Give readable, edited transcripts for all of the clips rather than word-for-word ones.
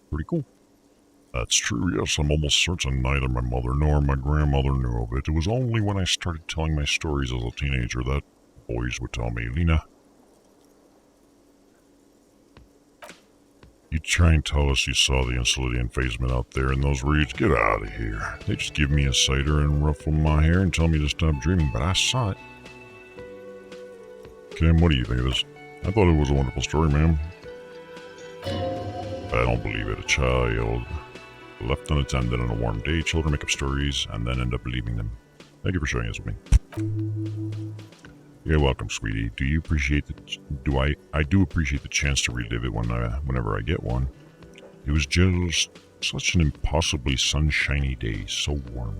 Pretty cool. That's true, yes. I'm almost certain neither my mother nor my grandmother knew of it. It was only when I started telling my stories as a teenager that boys would tell me, Lena, you try and tell us you saw the Elysium phasement out there in those reeds. Get out of here. They just give me a cider and ruffle my hair and tell me to stop dreaming, but I saw it. Kim, what do you think of this? I thought it was a wonderful story, ma'am. But I don't believe it. A child left unattended on a warm day. Children make up stories and then end up believing them. Thank you for sharing this with me. You're welcome, sweetie. Do you appreciate the... I do appreciate the chance to relive it whenever I get one. It was just such an impossibly sunshiny day, so warm.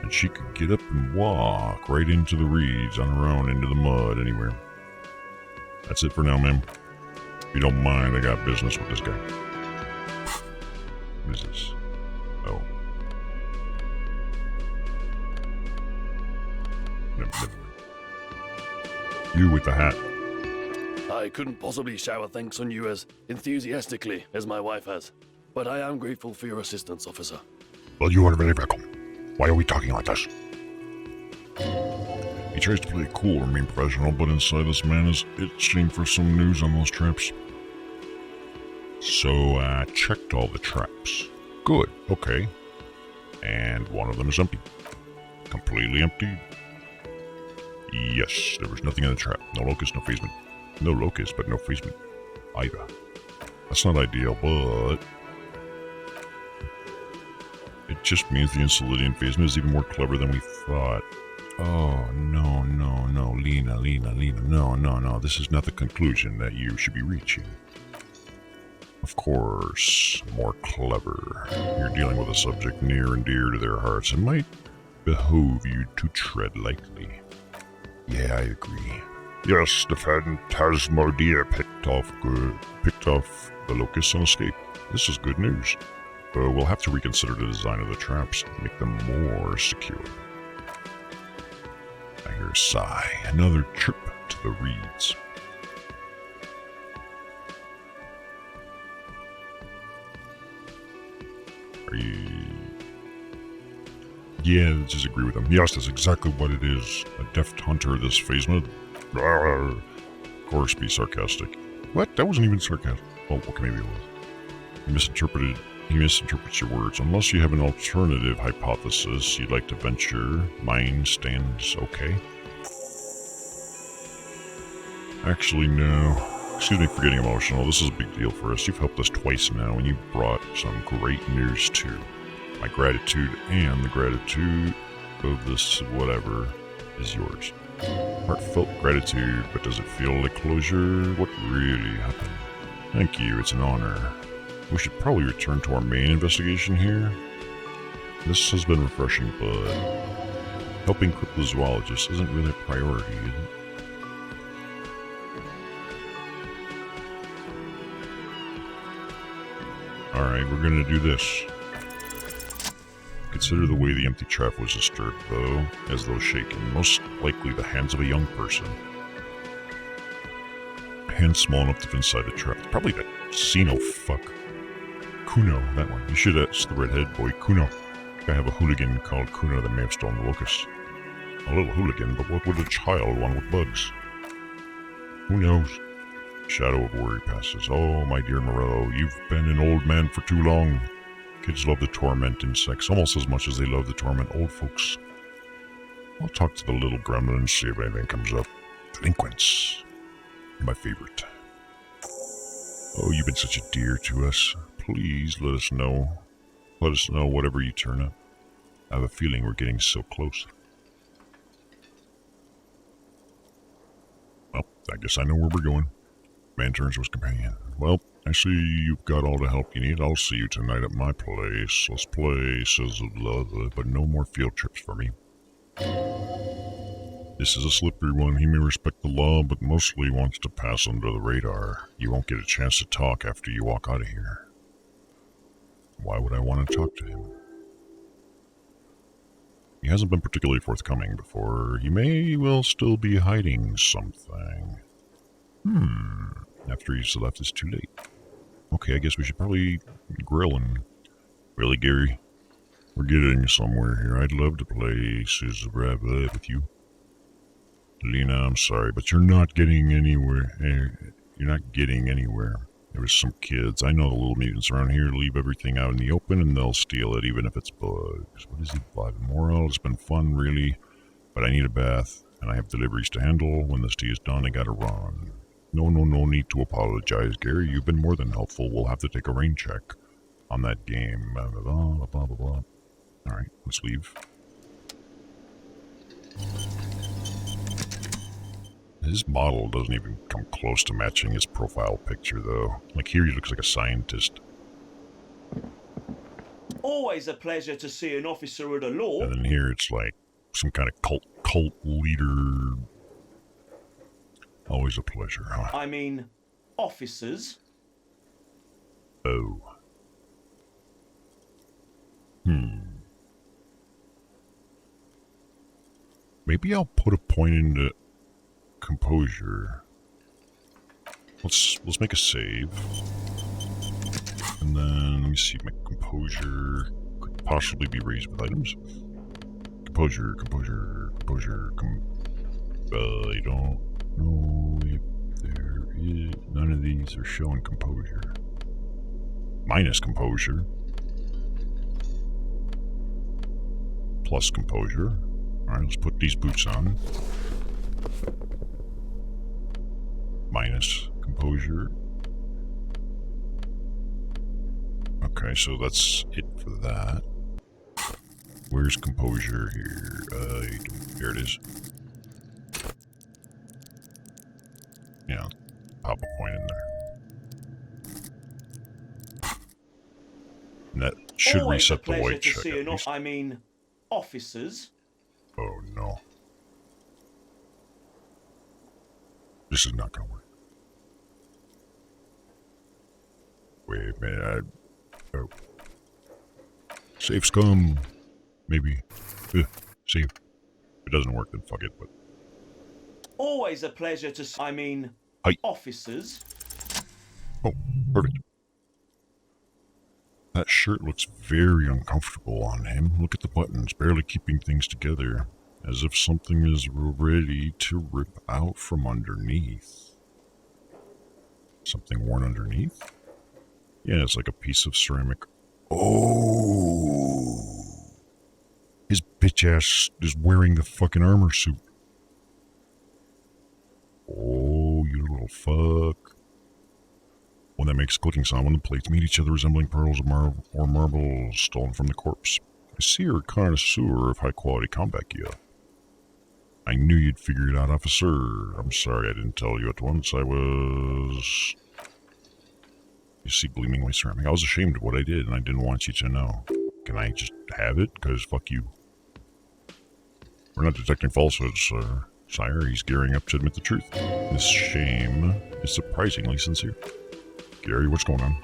And she could get up and walk right into the reeds on her own, into the mud, anywhere. That's it for now, ma'am. If you don't mind, I got business with this guy. What is this? Oh. Never. You with the hat. I couldn't possibly shower thanks on you as enthusiastically as my wife has, but I am grateful for your assistance, officer. Well, you are very welcome. Why are we talking like this? He tries to play it cool or remain professional, but inside this man is itching for some news on those traps. So I checked all the traps. Good, okay. And one of them is empty. Completely empty. Yes, there was nothing in the trap. No locust, no phasement. No locust, but no phasement either. That's not ideal, but it just means the Elysium phasement is even more clever than we thought. Oh, no, Lena, no. This is not the conclusion that you should be reaching. Of course, more clever. You're dealing with a subject near and dear to their hearts. It might behoove you to tread lightly. Yeah, I agree. Yes, the Phantasmadia picked off the locusts on escape. This is good news. We'll have to reconsider the design of the traps and make them more secure. I hear a sigh. Another trip to the reeds. Are you... Yeah, just agree with him. Yes, that's exactly what it is. A deft hunter, this phasement. Of course, be sarcastic. What? That wasn't even sarcastic. Oh, okay, maybe it was. He misinterprets your words. Unless you have an alternative hypothesis you'd like to venture, mine stands okay. Actually, no. Excuse me for getting emotional. This is a big deal for us. You've helped us twice now, and you've brought some great news too. My gratitude and the gratitude of this whatever is yours. Heartfelt gratitude, but does it feel like closure? What really happened? Thank you, it's an honor. We should probably return to our main investigation here. This has been refreshing, but helping cryptozoologists isn't really a priority, is it? Alright, we're gonna do this. Consider the way the empty trap was disturbed, though, as though shaken. Most likely the hands of a young person. Hands small enough to fit inside the trap. Probably that Xeno fuck. Kuno, that one. You should ask the redhead boy, Kuno. I have a hooligan called Kuno that may have stolen the locust. A little hooligan, but what would a child want with bugs? Who knows? Shadow of worry passes. Oh, my dear Morello, you've been an old man for too long. Kids love to torment insects almost as much as they love to torment old folks. I'll talk to the little gremlin and see if anything comes up. Delinquents. My favorite. Oh, you've been such a dear to us. Please let us know. Let us know whatever you turn up. I have a feeling we're getting so close. Well, I guess I know where we're going. Man turns to his companion. Well, I see you've got all the help you need. I'll see you tonight at my place. Let's play Sizzle Love, but no more field trips for me. This is a slippery one. He may respect the law, but mostly wants to pass under the radar. You won't get a chance to talk after you walk out of here. Why would I want to talk to him? He hasn't been particularly forthcoming before. He may well still be hiding something. After he's left, it's too late. Okay, I guess we should probably grill him. Really, Gary? We're getting somewhere here. I'd love to play Scissor Rabbit with you. Lena, I'm sorry, but you're not getting anywhere. You're not getting anywhere. There was some kids. I know the little mutants around here leave everything out in the open and they'll steal it, even if it's bugs. What is he, Blood Moral? It's been fun, really. But I need a bath, and I have deliveries to handle. When this tea is done, I gotta run. No need to apologize, Gary. You've been more than helpful. We'll have to take a rain check on that game. Blah, blah, blah, blah, blah, blah. Alright, let's leave. His model doesn't even come close to matching his profile picture, though. Like, here he looks like a scientist. Always a pleasure to see an officer of the law. And then here it's like some kind of cult leader. Always a pleasure, huh? I mean, officers. Oh. Maybe I'll put a point into composure. Let's make a save. And then let me see, my composure could possibly be raised with items. Composure. I don't know if there is. None of these are showing composure. Minus composure. Plus composure. Alright, let's put these boots on. Minus composure. Okay, so that's it for that. Where's composure here? There it is. Yeah, pop a point in there. And that should Always reset a the pleasure white to check see at an least. I mean, officers. Oh no. This is not gonna work. Wait a minute, oh. Save scum. Maybe. Save. If it doesn't work, then fuck it, but... Always a pleasure to I mean, Hi. officers. Oh, perfect. That shirt looks very uncomfortable on him. Look at the buttons, barely keeping things together, as if something is ready to rip out from underneath. Something worn underneath? Yeah, it's like a piece of ceramic. Oh! His bitch ass is wearing the fucking armor suit. Oh, you little fuck. Well, that makes a clicking sound when the plates meet each other, resembling pearls or marbles stolen from the corpse. I see you're a connoisseur of high-quality combat gear. I knew you'd figure it out, officer. I'm sorry I didn't tell you at once. You see gleaming ceramic. I was ashamed of what I did, and I didn't want you to know. Can I just have it? Because fuck you. We're not detecting falsehoods, sire. He's gearing up to admit the truth. His shame is surprisingly sincere. Gary, what's going on?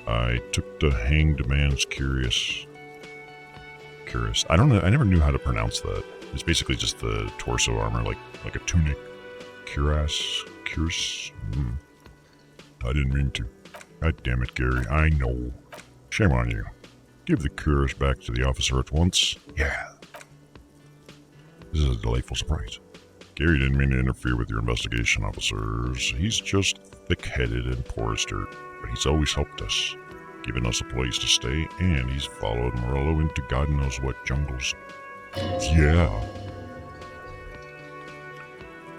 I took the hanged man's curious. I don't know. I never knew how to pronounce that. It's basically just the torso armor, like a tunic. Cuirass. I didn't mean to. God damn it, Gary. I know. Shame on you. Give the cuirass back to the officer at once. Yeah. This is a delightful surprise. Gary didn't mean to interfere with your investigation, officers. He's just thick-headed and poor as dirt, but he's always helped us, given us a place to stay, and he's followed Morello into God knows what jungles. Yeah.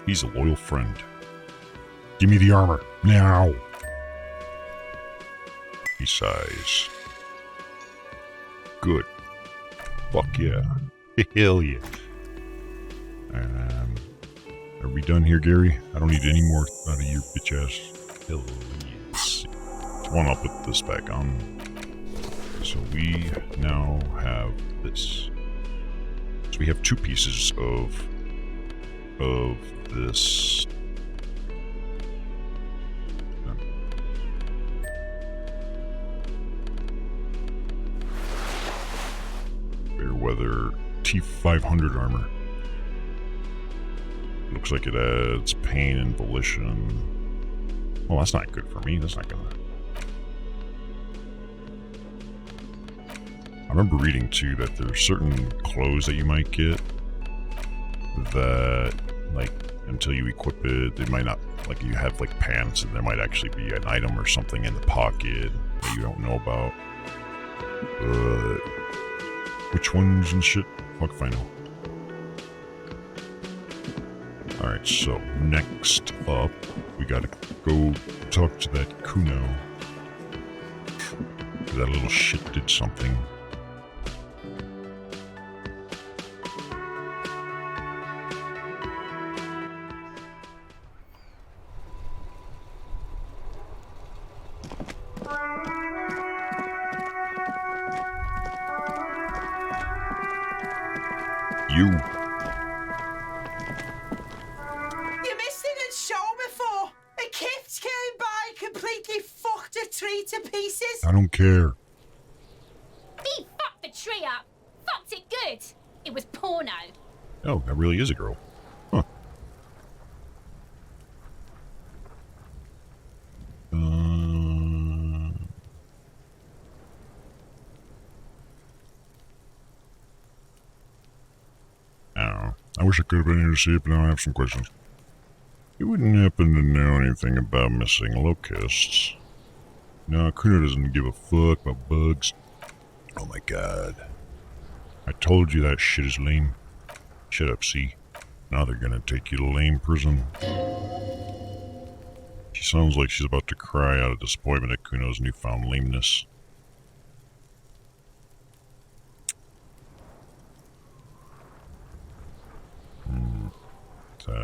He's a loyal friend. Give me the armor, now! He sighs. Good. Fuck yeah. Hell yeah. Are we done here, Gary? I don't need any more out of your bitch ass. Hell yes. One, I'll put this back on. So we now have this. So we have two pieces of this. Fairweather T500 armor. Looks like it adds pain and volition. Well, that's not good for me. That's not gonna... I remember reading, too, that there's certain clothes that you might get that, like, until you equip it, they might not... Like, you have, like, pants, and there might actually be an item or something in the pocket that you don't know about. Which ones and shit? Fuck if I know. Alright, so, next up, we gotta go talk to that Kuno. That little shit did something. You. You missed it at show before. A gift came by, completely fucked a tree to pieces. I don't care. He fucked the tree up. Fucked it good. It was porno. Oh, that really is a girl. Huh. I don't know. I wish I could have been here to see it, but now I have some questions. You wouldn't happen to know anything about missing locusts? No, Kuno doesn't give a fuck about bugs. Oh my god. I told you that shit is lame. Shut up, see? Now they're gonna take you to lame prison. She sounds like she's about to cry out of disappointment at Kuno's newfound lameness.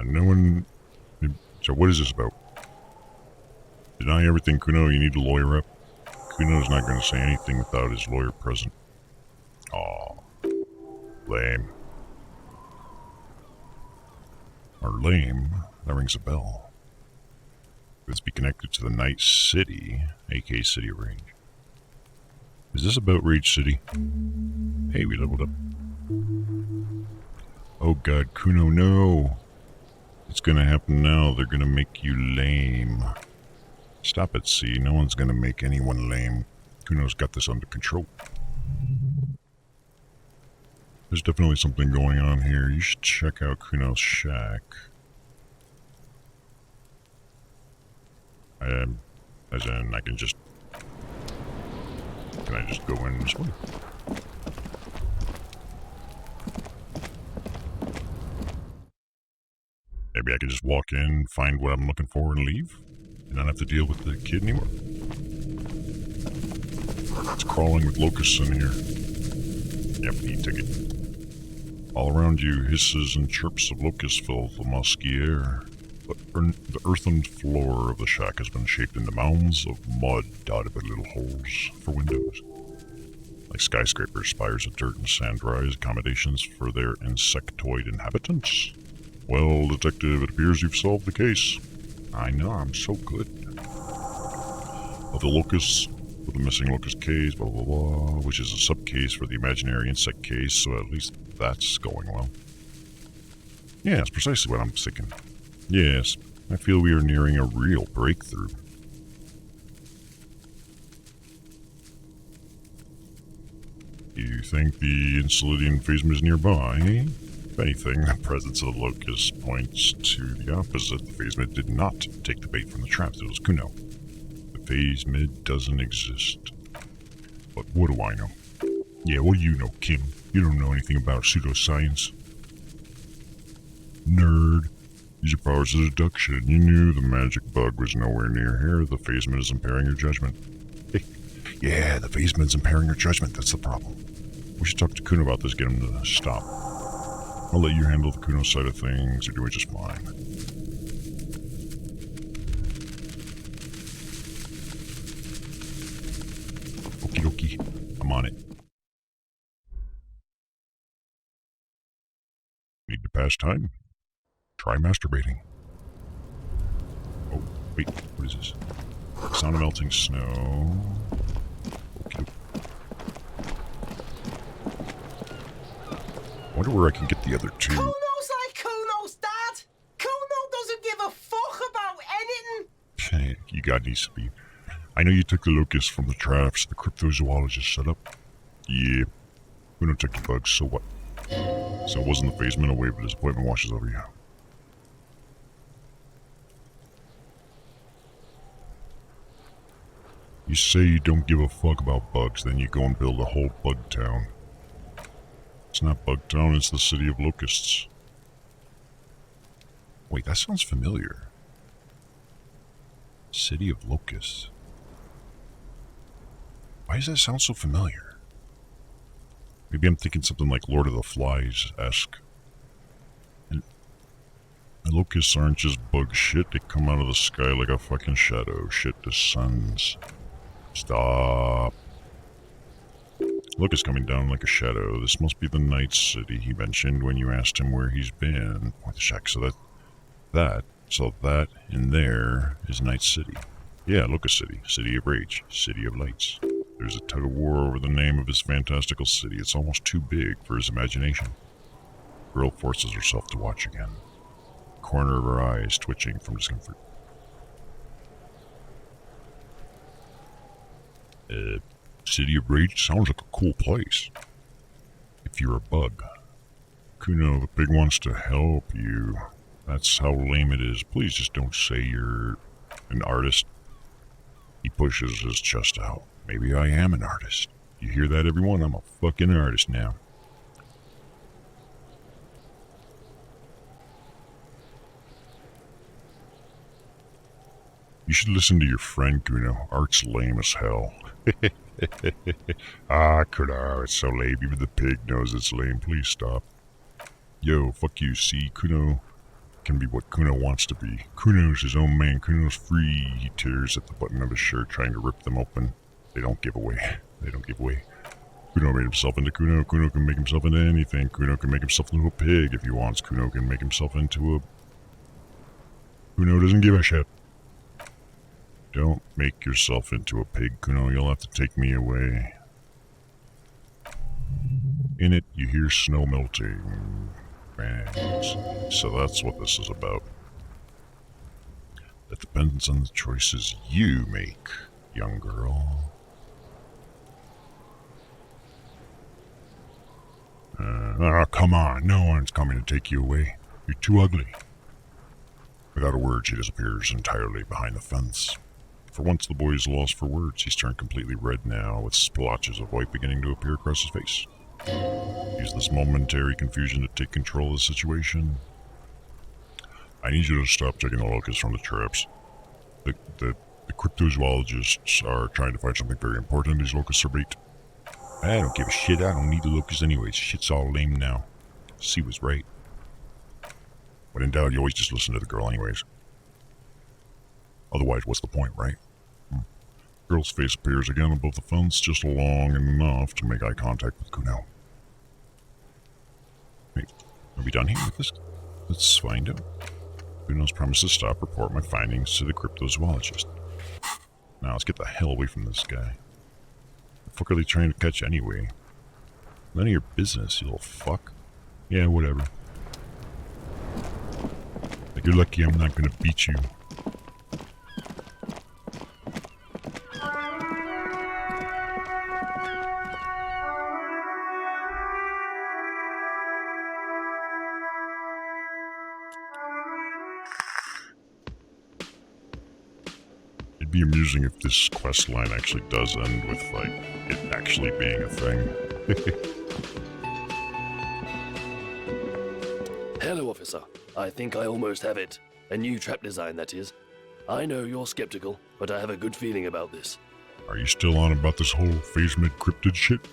No one... So what is this about? Deny everything, Kuno. You need a lawyer up. Kuno's not going to say anything without his lawyer present. Aw. Lame. Or lame. That rings a bell. Let's be connected to the Night City, aka City of Rage. Is this about Rage City? Hey, we leveled up. Oh god, Kuno, no! It's gonna happen now. They're gonna make you lame. Stop it, C. No one's gonna make anyone lame. Kuno's got this under control. There's definitely something going on here. You should check out Kuno's shack. As in, I can just... Can I just go in this way? Maybe I can just walk in, find what I'm looking for, and leave? And not have to deal with the kid anymore? It's crawling with locusts in here. Yep, e-ticket. All around you, hisses and chirps of locusts fill the musky air. The earthen floor of the shack has been shaped into mounds of mud dotted with little holes for windows. Like skyscrapers, spires of dirt and sand rise accommodations for their insectoid inhabitants. Well, Detective, it appears you've solved the case. I know, I'm so good. Of the locusts, for the missing locust case, blah blah blah, which is a sub-case for the imaginary insect case, so at least that's going well. Yeah, that's precisely what I'm thinking. Yes, I feel we are nearing a real breakthrough. You think the Elysium phasma is nearby? If anything, the presence of the locust points to the opposite. The phasma did not take the bait from the traps. It was Kuno. The phasma doesn't exist. But what do I know? Yeah, what do you know, Kim? You don't know anything about pseudoscience. Nerd. Use your powers of deduction. You knew the magic bug was nowhere near here. The phasma is impairing your judgment. Yeah, the phasma is impairing your judgment. That's the problem. We should talk to Kuno about this, get him to stop. I'll let you handle the Kuno side of things. You're doing just fine. Okie dokie. I'm on it. Need to pass time? Try masturbating. Oh, wait. What is this? Sound of melting snow. Okay. I wonder where I can get the other two. Kuno's like Kuno's dad. Kuno doesn't give a fuck about anything. God needs to be. I know you took the locust from the traps the cryptozoologist set up. Yeah. We don't take your bugs, so what? So it wasn't the phase mental wave, but disappointment washes over you. You say you don't give a fuck about bugs, then you go and build a whole bug town. It's not Bug Town, it's the city of locusts. Wait, that sounds familiar. City of locusts. Why does that sound so familiar? Maybe I'm thinking something like Lord of the Flies-esque. And locusts aren't just bug shit, they come out of the sky like a fucking shadow. Shit descends. Stop. Locust coming down like a shadow. This must be the night city he mentioned when you asked him where he's been. What the shack? So that in there is Night City. Yeah, Locust City. City of Rage. City of Lights. There's a tug of war over the name of his fantastical city. It's almost too big for his imagination. The girl forces herself to watch again. The corner of her eyes twitching from discomfort. City of Rage sounds like a cool place. If you're a bug. Kuno, the pig wants to help you. That's how lame it is. Please just don't say you're an artist. He pushes his chest out. Maybe I am an artist. You hear that, everyone? I'm a fucking artist now. You should listen to your friend, Kuno. Art's lame as hell. Kuno, it's so lame. Even the pig knows it's lame. Please stop. Yo, fuck you. See, Kuno can be what Kuno wants to be. Kuno's his own man. Kuno's free. He tears at the button of his shirt, trying to rip them open. They don't give away. They don't give away. Kuno made himself into Kuno. Kuno can make himself into anything. Kuno can make himself into a pig if he wants. Kuno can make himself into a... Kuno doesn't give a shit. Don't make yourself into a pig, Kuno. You'll have to take me away. In it, you hear snow melting. Bangs. So that's what this is about. That depends on the choices you make, young girl. Come on. No one's coming to take you away. You're too ugly. Without a word, she disappears entirely behind the fence. For once, the boy is lost for words. He's turned completely red now, with splotches of white beginning to appear across his face. Use this momentary confusion to take control of the situation. I need you to stop taking the locusts from the traps. The cryptozoologists are trying to find something very important. These locusts are bait. I don't give a shit. I don't need the locusts anyways. Shit's all lame now. C was right. When in doubt, you always just listen to the girl anyways. Otherwise, what's the point, right? Girl's face appears again above the fence, just long enough to make eye contact with Kuno. Wait, are we done here with this? Let's find out. Kuno's promised to stop, report my findings to the cryptozoologist. Now, let's get the hell away from this guy. The fuck are they trying to catch anyway? None of your business, you little fuck. Yeah, whatever. Like, you're lucky I'm not gonna beat you. It'd be amusing if this quest line actually does end with, like, it actually being a thing. Hello, officer. I think I almost have it. A new trap design, that is. I know you're skeptical, but I have a good feeling about this. Are you still on about this whole phase-mid cryptid shit?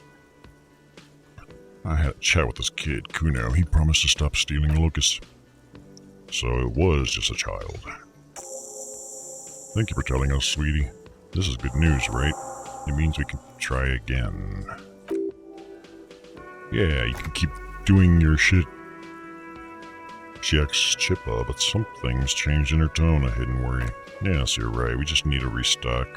I had a chat with this kid, Kuno. He promised to stop stealing the locusts. So it was just a child. Thank you for telling us, sweetie. This is good news, right? It means we can try again. Yeah, you can keep doing your shit. She asks Chippa, but something's changed in her tone, a hidden worry. Yes, you're right. We just need to restock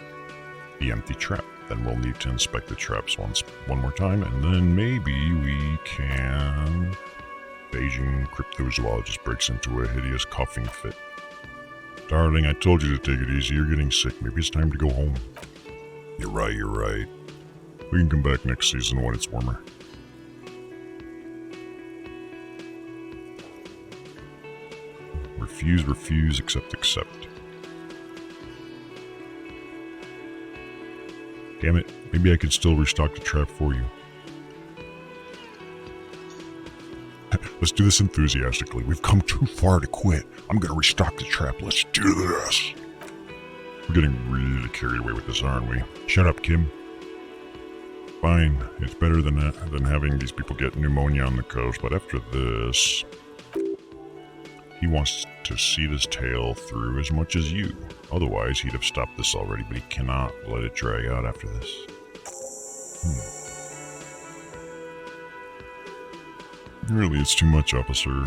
the empty trap. Then we'll need to inspect the traps one more time, and then maybe we can... The Asian cryptozoologist breaks into a hideous coughing fit. Darling, I told you to take it easy. You're getting sick. Maybe it's time to go home. You're right. We can come back next season when it's warmer. Refuse, accept. Damn it, maybe I could still restock the trap for you. Let's do this enthusiastically. We've come too far to quit. I'm gonna restock the trap. Let's do this. We're getting really carried away with this, aren't we? Shut up, Kim. Fine, it's better than having these people get pneumonia on the coast, but after this... He wants to see this tale through as much as you. Otherwise, he'd have stopped this already, but he cannot let it drag out after this. Really, it's too much, officer.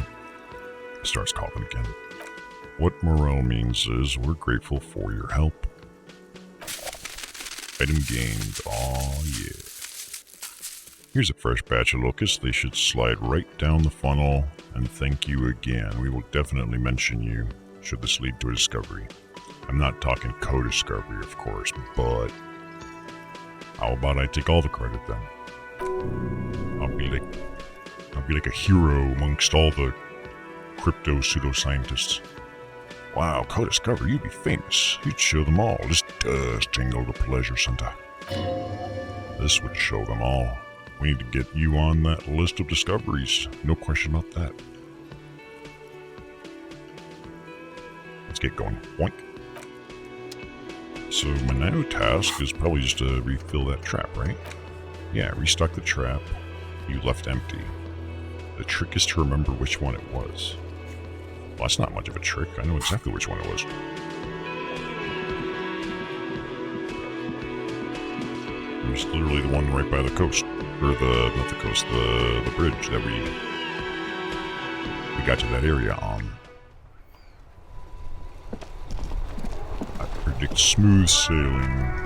He starts coughing again. What morale means is we're grateful for your help. Item gained. Aw, yeah. Here's a fresh batch of locusts. They should slide right down the funnel. And thank you again. We will definitely mention you should this lead to a discovery. I'm not talking co-discovery, of course, but how about I take all the credit then? I'll be like a hero amongst all the crypto pseudoscientists. Wow, co-discovery, you'd be famous. You'd show them all. This does tingle the pleasure center. This would show them all. We need to get you on that list of discoveries. No question about that. Let's get going. Boink. So my now task is probably just to refill that trap, right? Yeah, restock the trap you left empty. The trick is to remember which one it was. Well, that's not much of a trick. I know exactly which one it was. It was literally the one right by the coast. Or not the coast, the bridge that we got to that area on. I predict smooth sailing.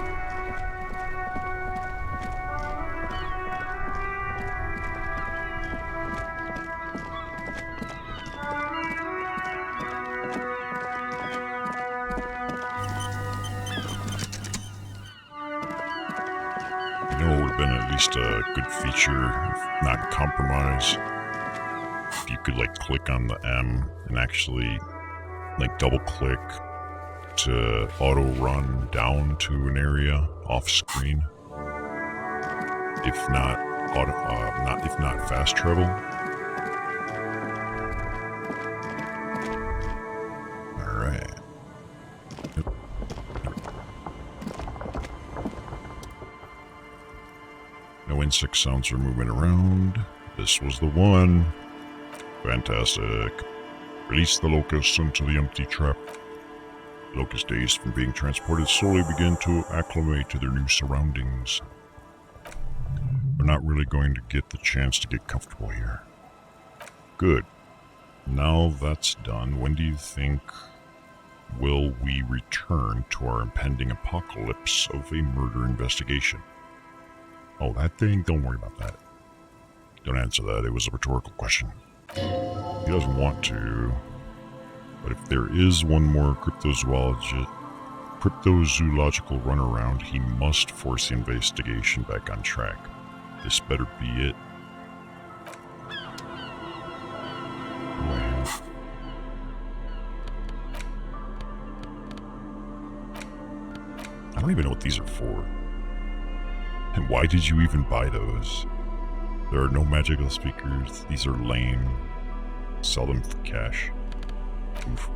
A good feature, if not compromise, if you could like click on the M and actually like double click to auto run down to an area off screen, if not fast travel. All right. No insect sounds are moving around. This was the one. Fantastic. Release the locusts into the empty trap. Locust days from being transported slowly begin to acclimate to their new surroundings. We're not really going to get the chance to get comfortable here. Good. Now that's done, when do you think will we return to our impending apocalypse of a murder investigation? Oh, that thing? Don't worry about that. Don't answer that. It was a rhetorical question. He doesn't want to. But if there is one more cryptozoological runaround, he must force the investigation back on track. This better be it. I don't even know what these are for. And why did you even buy those? There are no magical speakers. These are lame. Sell them for cash. Oof.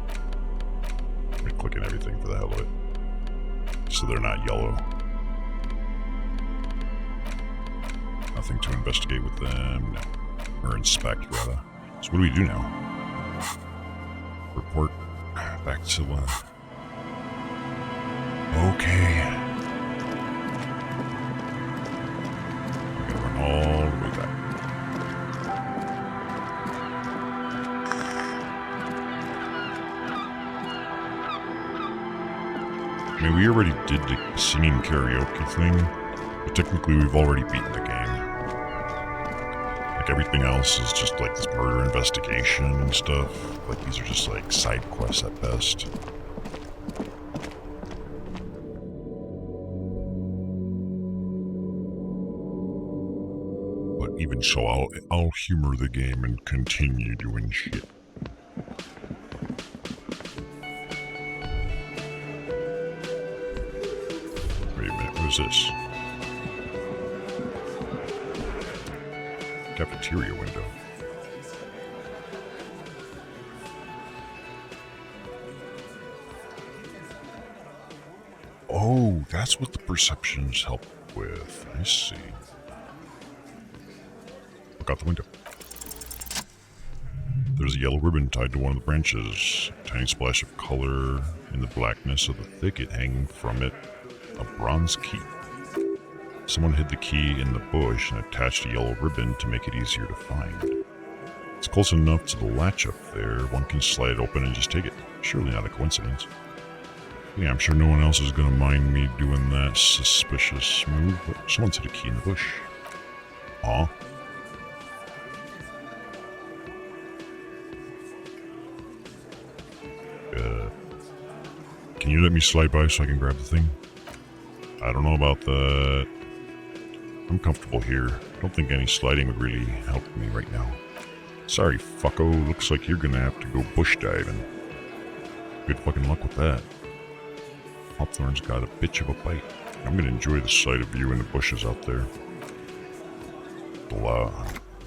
Let me click on everything for the hell of it. So they're not yellow. Nothing to investigate with them. No. Or inspect, rather. So what do we do now? Report back to okay. All the way back. I mean, we already did the singing karaoke thing, but technically we've already beaten the game. Like everything else is just like this murder investigation and stuff. Like these are just like side quests at best. Even so, I'll humor the game and continue doing shit. Wait a minute, what is this? Cafeteria window. Oh, that's what the perceptions help with. I see. Look out the window. There's a yellow ribbon tied to one of the branches. A tiny splash of color in the blackness of the thicket, hanging from it a bronze key. Someone hid the key in the bush and attached a yellow ribbon to make it easier to find. It's close enough to the latch up there, one can slide it open and just take it. Surely not a coincidence. Yeah, I'm sure no one else is gonna mind me doing that suspicious move, but someone's hid a key in the bush. Aw. Can you let me slide by so I can grab the thing? I don't know about that. I'm comfortable here. Don't think any sliding would really help me right now. Sorry, fucko. Looks like you're gonna have to go bush diving. Good fucking luck with that. Hawthorne's got a bitch of a bite. I'm gonna enjoy the sight of you in the bushes out there. The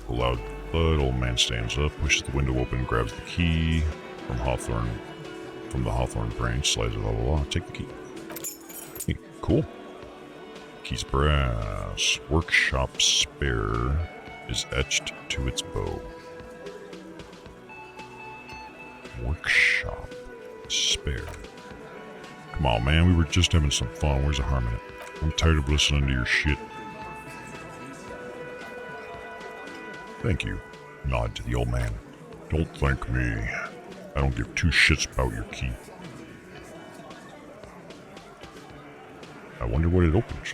loud thud, old man stands up, pushes the window open, grabs the key from the Hawthorne branch, slides it all along. Take the key. Hey, cool. Key's brass. Workshop spare is etched to its bow. Workshop spare. Come on, man, we were just having some fun. Where's the harm in it? I'm tired of listening to your shit. Thank you. Nod to the old man. Don't thank me. I don't give two shits about your key. I wonder what it opens.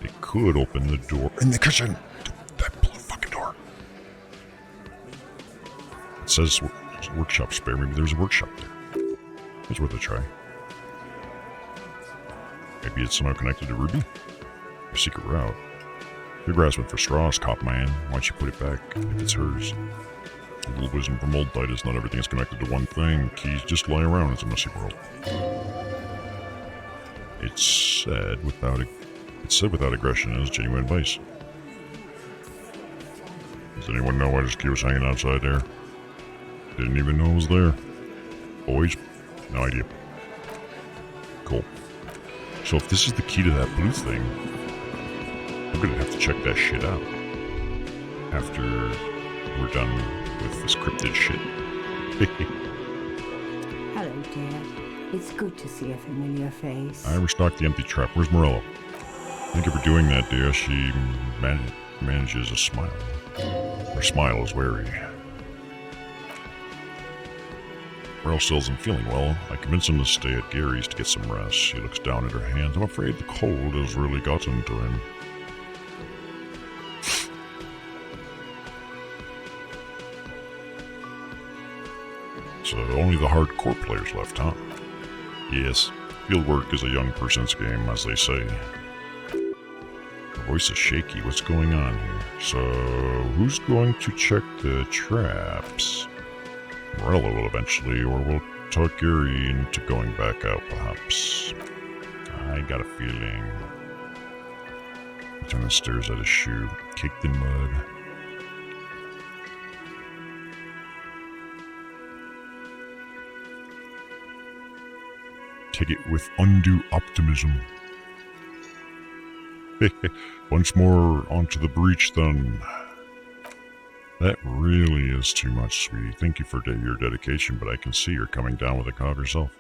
It could open the door in the kitchen. That blue fucking door. It says workshop spare. Maybe there's a workshop there. It's worth a try. Maybe it's somehow connected to Ruby? Your secret route. You're grasping for straws, cop man. Why don't you put it back if it's hers? A little wisdom from old Titus, not everything is connected to one thing. Keys just lie around, it's a messy world. It's said without aggression as genuine advice. Does anyone know why this key was hanging outside there? Didn't even know it was there. Boys? No idea. Cool. So if this is the key to that blue thing, I'm gonna have to check that shit out. After we're done with this cryptid shit. Hello, dear. It's good to see a familiar face. I restocked the empty trap. Where's Morello? Thank you for doing that, dear. She manages a smile. Her smile is wary. Morello still isn't feeling well. I convinced him to stay at Gary's to get some rest. She looks down at her hands. I'm afraid the cold has really gotten to him. So only the hardcore players left, huh? Yes, fieldwork is a young person's game, as they say. Her voice is shaky. What's going on here? So, who's going to check the traps? Morello will eventually, or we'll talk Gary into going back out, perhaps. I got a feeling. Lieutenant stares at his shoe, caked in mud. Take it with undue optimism. Once more onto the breach, then. That really is too much, sweetie. Thank you for your dedication, but I can see you're coming down with a cough yourself.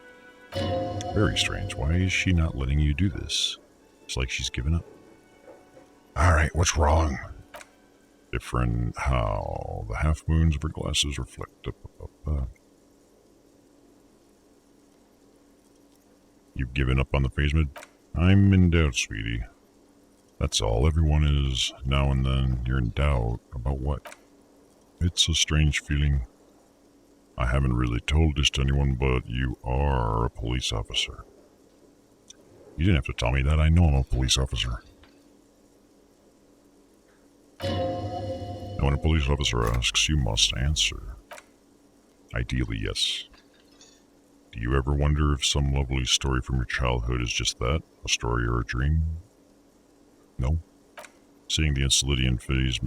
Very strange. Why is she not letting you do this? It's like she's given up. Alright, what's wrong? Different how the half moons of her glasses reflect up. You've given up on the phasmid? I'm in doubt, sweetie. That's all. Everyone is. Now and then, you're in doubt. About what? It's a strange feeling. I haven't really told this to anyone, but you are a police officer. You didn't have to tell me that. I know I'm a police officer. When a police officer asks, you must answer. Ideally, yes. Do you ever wonder if some lovely story from your childhood is just that? A story or a dream? No. Seeing the Insulindian phase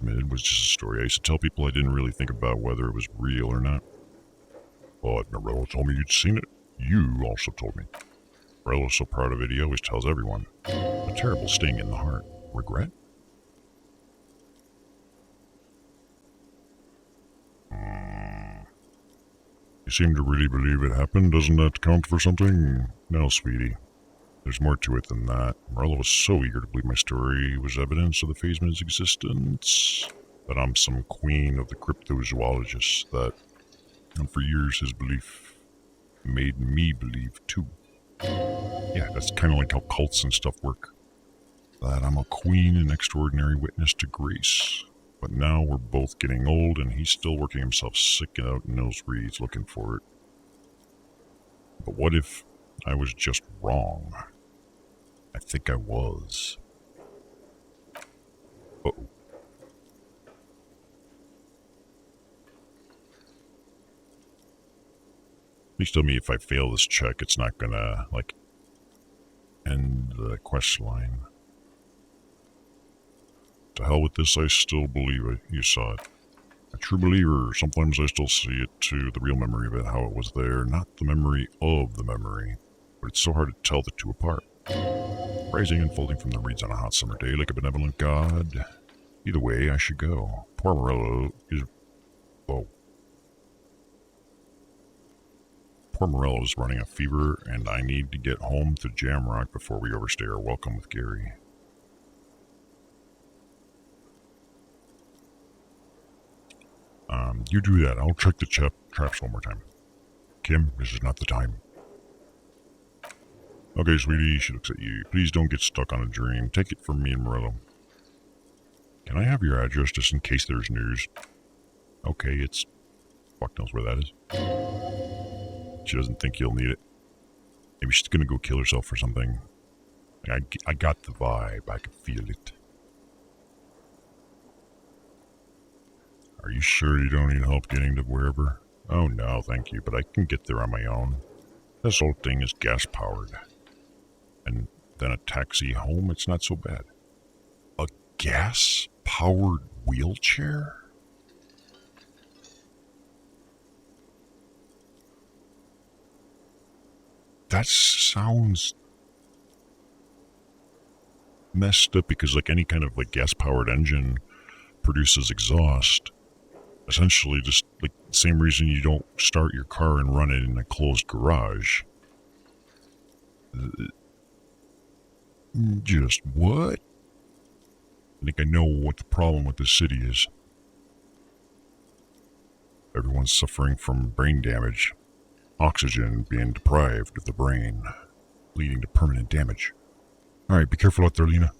mid was just a story. I used to tell people I didn't really think about whether it was real or not. But Morello told me you'd seen it. You also told me. Morello's so proud of it, he always tells everyone. A terrible sting in the heart. Regret? You seem to really believe it happened. Doesn't that count for something? No, sweetie. There's more to it than that. Morello was so eager to believe my story was evidence of the Phaseman's existence, that I'm some queen of the cryptozoologists, and for years his belief made me believe too. Yeah, that's kind of like how cults and stuff work. That I'm a queen and extraordinary witness to grace. But now we're both getting old and he's still working himself sick out in those reeds looking for it. But what if I was just wrong? I think I was. Uh-oh. Please tell me if I fail this check, it's not gonna, end the quest line. To hell with this, I still believe it. You saw it. A true believer. Sometimes I still see it too, the real memory of it, how it was there, not the memory of the memory. But it's so hard to tell the two apart. Rising and folding from the reeds on a hot summer day like a benevolent god. Either way, I should go. Poor Morello is... Whoa. Poor Morello is running a fever, and I need to get home to Jamrock before we overstay our welcome with Gary. You do that. I'll check the traps one more time. Kim, this is not the time. Okay, sweetie, she looks at you. Please don't get stuck on a dream. Take it from me and Morello. Can I have your address just in case there's news? Okay, it's... Fuck knows where that is. She doesn't think you'll need it. Maybe she's gonna go kill herself or something. I got the vibe. I can feel it. Are you sure you don't need help getting to wherever? Oh no, thank you, but I can get there on my own. This old thing is gas-powered. And then a taxi home, it's not so bad. A gas-powered wheelchair? That sounds messed up because any kind of gas-powered engine produces exhaust. Essentially just the same reason you don't start your car and run it in a closed garage. Just what? I think I know what the problem with this city is. Everyone's suffering from brain damage. Oxygen being deprived of the brain, leading to permanent damage. Alright, be careful out there, Lena.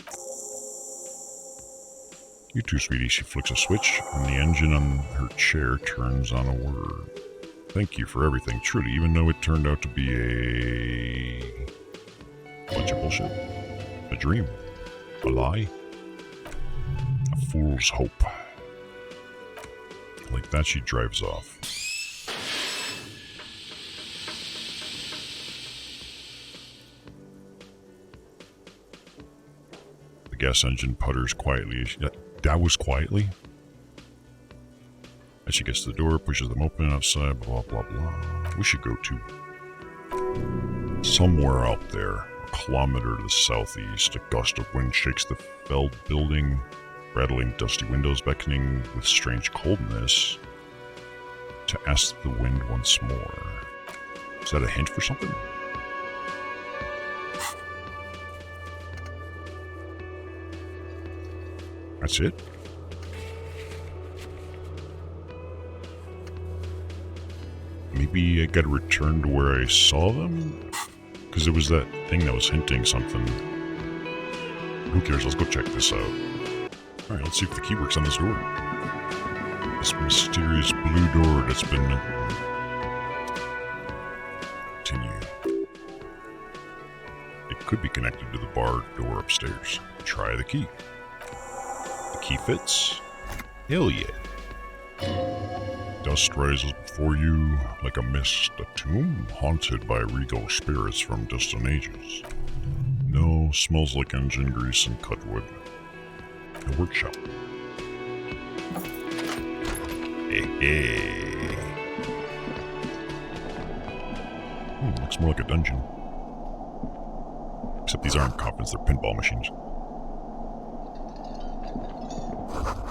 You too, sweetie. She flicks a switch, and the engine on her chair turns on a word. Thank you for everything, truly, even though it turned out to be a bunch of bullshit. A dream. A lie. A fool's hope. Like that, she drives off. The gas engine putters quietly. That was quietly? As she gets to the door, pushes them open outside, blah, blah, blah. We should go to somewhere out there, a kilometer to the southeast. A gust of wind shakes the felled building, rattling dusty windows, beckoning with strange coldness to ask the wind once more. Is that a hint for something? That's it? Maybe I gotta return to where I saw them? Because it was that thing that was hinting something. Who cares? Let's go check this out. Alright, let's see if the key works on this door. This mysterious blue door that's been... Continue. It could be connected to the bar door upstairs. Try the key. Key fits? Hell yeah. Dust rises before you like a mist, a tomb haunted by regal spirits from distant ages. No, smells like engine grease and cut wood. A workshop. Hey. Looks more like a dungeon. Except these aren't coffins, they're pinball machines.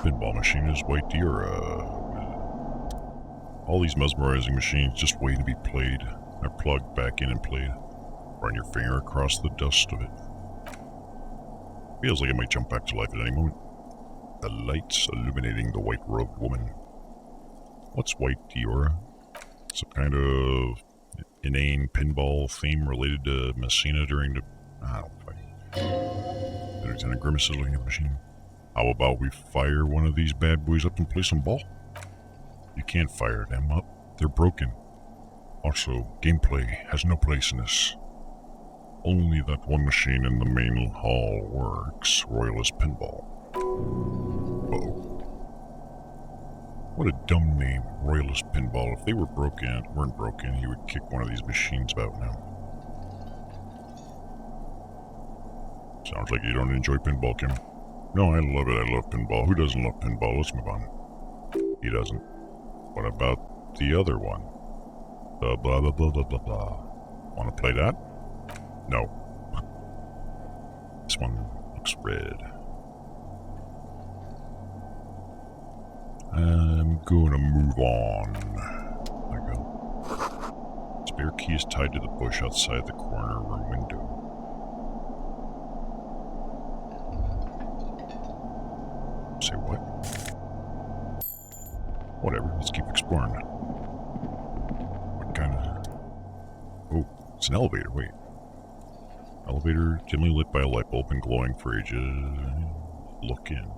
Pinball machine is White Diora. All these mesmerizing machines just waiting to be played. Are plugged back in and played. Run your finger across the dust of it. Feels like it might jump back to life at any moment. The lights illuminating the white-robed woman. What's White Diora? Some kind of inane pinball theme related to Messina during the... I don't know. The Lieutenant Grimace is looking at the machine. How about we fire one of these bad boys up and play some ball? You can't fire them up. They're broken. Also, gameplay has no place in this. Only that one machine in the main hall works. Royalist Pinball. Uh-oh. What a dumb name, Royalist Pinball. If they weren't broken, he would kick one of these machines about now. Sounds like you don't enjoy pinball, Kim. No, I love it. I love pinball. Who doesn't love pinball? Let's move on. He doesn't. What about the other one? The blah blah blah blah blah blah. Want to play that? No. This one looks red. I'm gonna move on. There we go. Spare key is tied to the bush outside the corner room window. Say what? Whatever, let's keep exploring. What kind of... Oh, it's an elevator, wait. Elevator dimly lit by a light bulb and glowing for ages. Look in.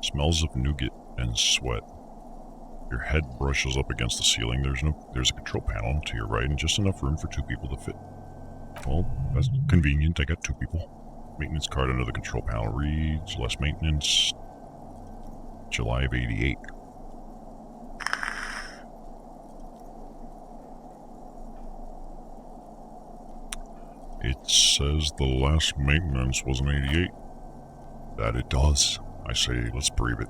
Smells of nougat and sweat. Your head brushes up against the ceiling. There's a control panel to your right and just enough room for two people to fit. Well, that's convenient. I got two people. Maintenance card under the control panel reads less maintenance. July of '88. It says the last maintenance was in '88. That it does. I say, let's brave it.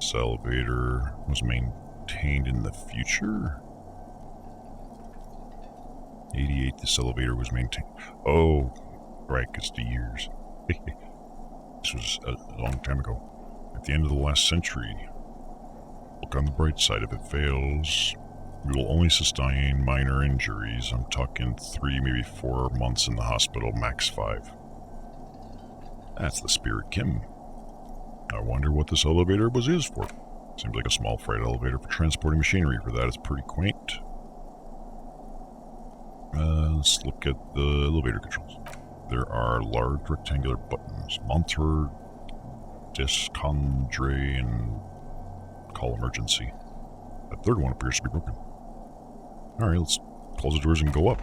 This elevator was maintained in the future? '88, this elevator was maintained. Oh, right, it's the years. This was a long time ago. At the end of the last century. Look on the bright side. If it fails, we will only sustain minor injuries. I'm talking 3, maybe 4 months in the hospital, max 5. That's the spirit, Kim. I wonder what this elevator was used for. Seems like a small freight elevator for transporting machinery. For that, it's pretty quaint. Let's look at the elevator controls. There are large rectangular buttons. Monter, discondre, and call emergency. That third one appears to be broken. Alright, let's close the doors and go up.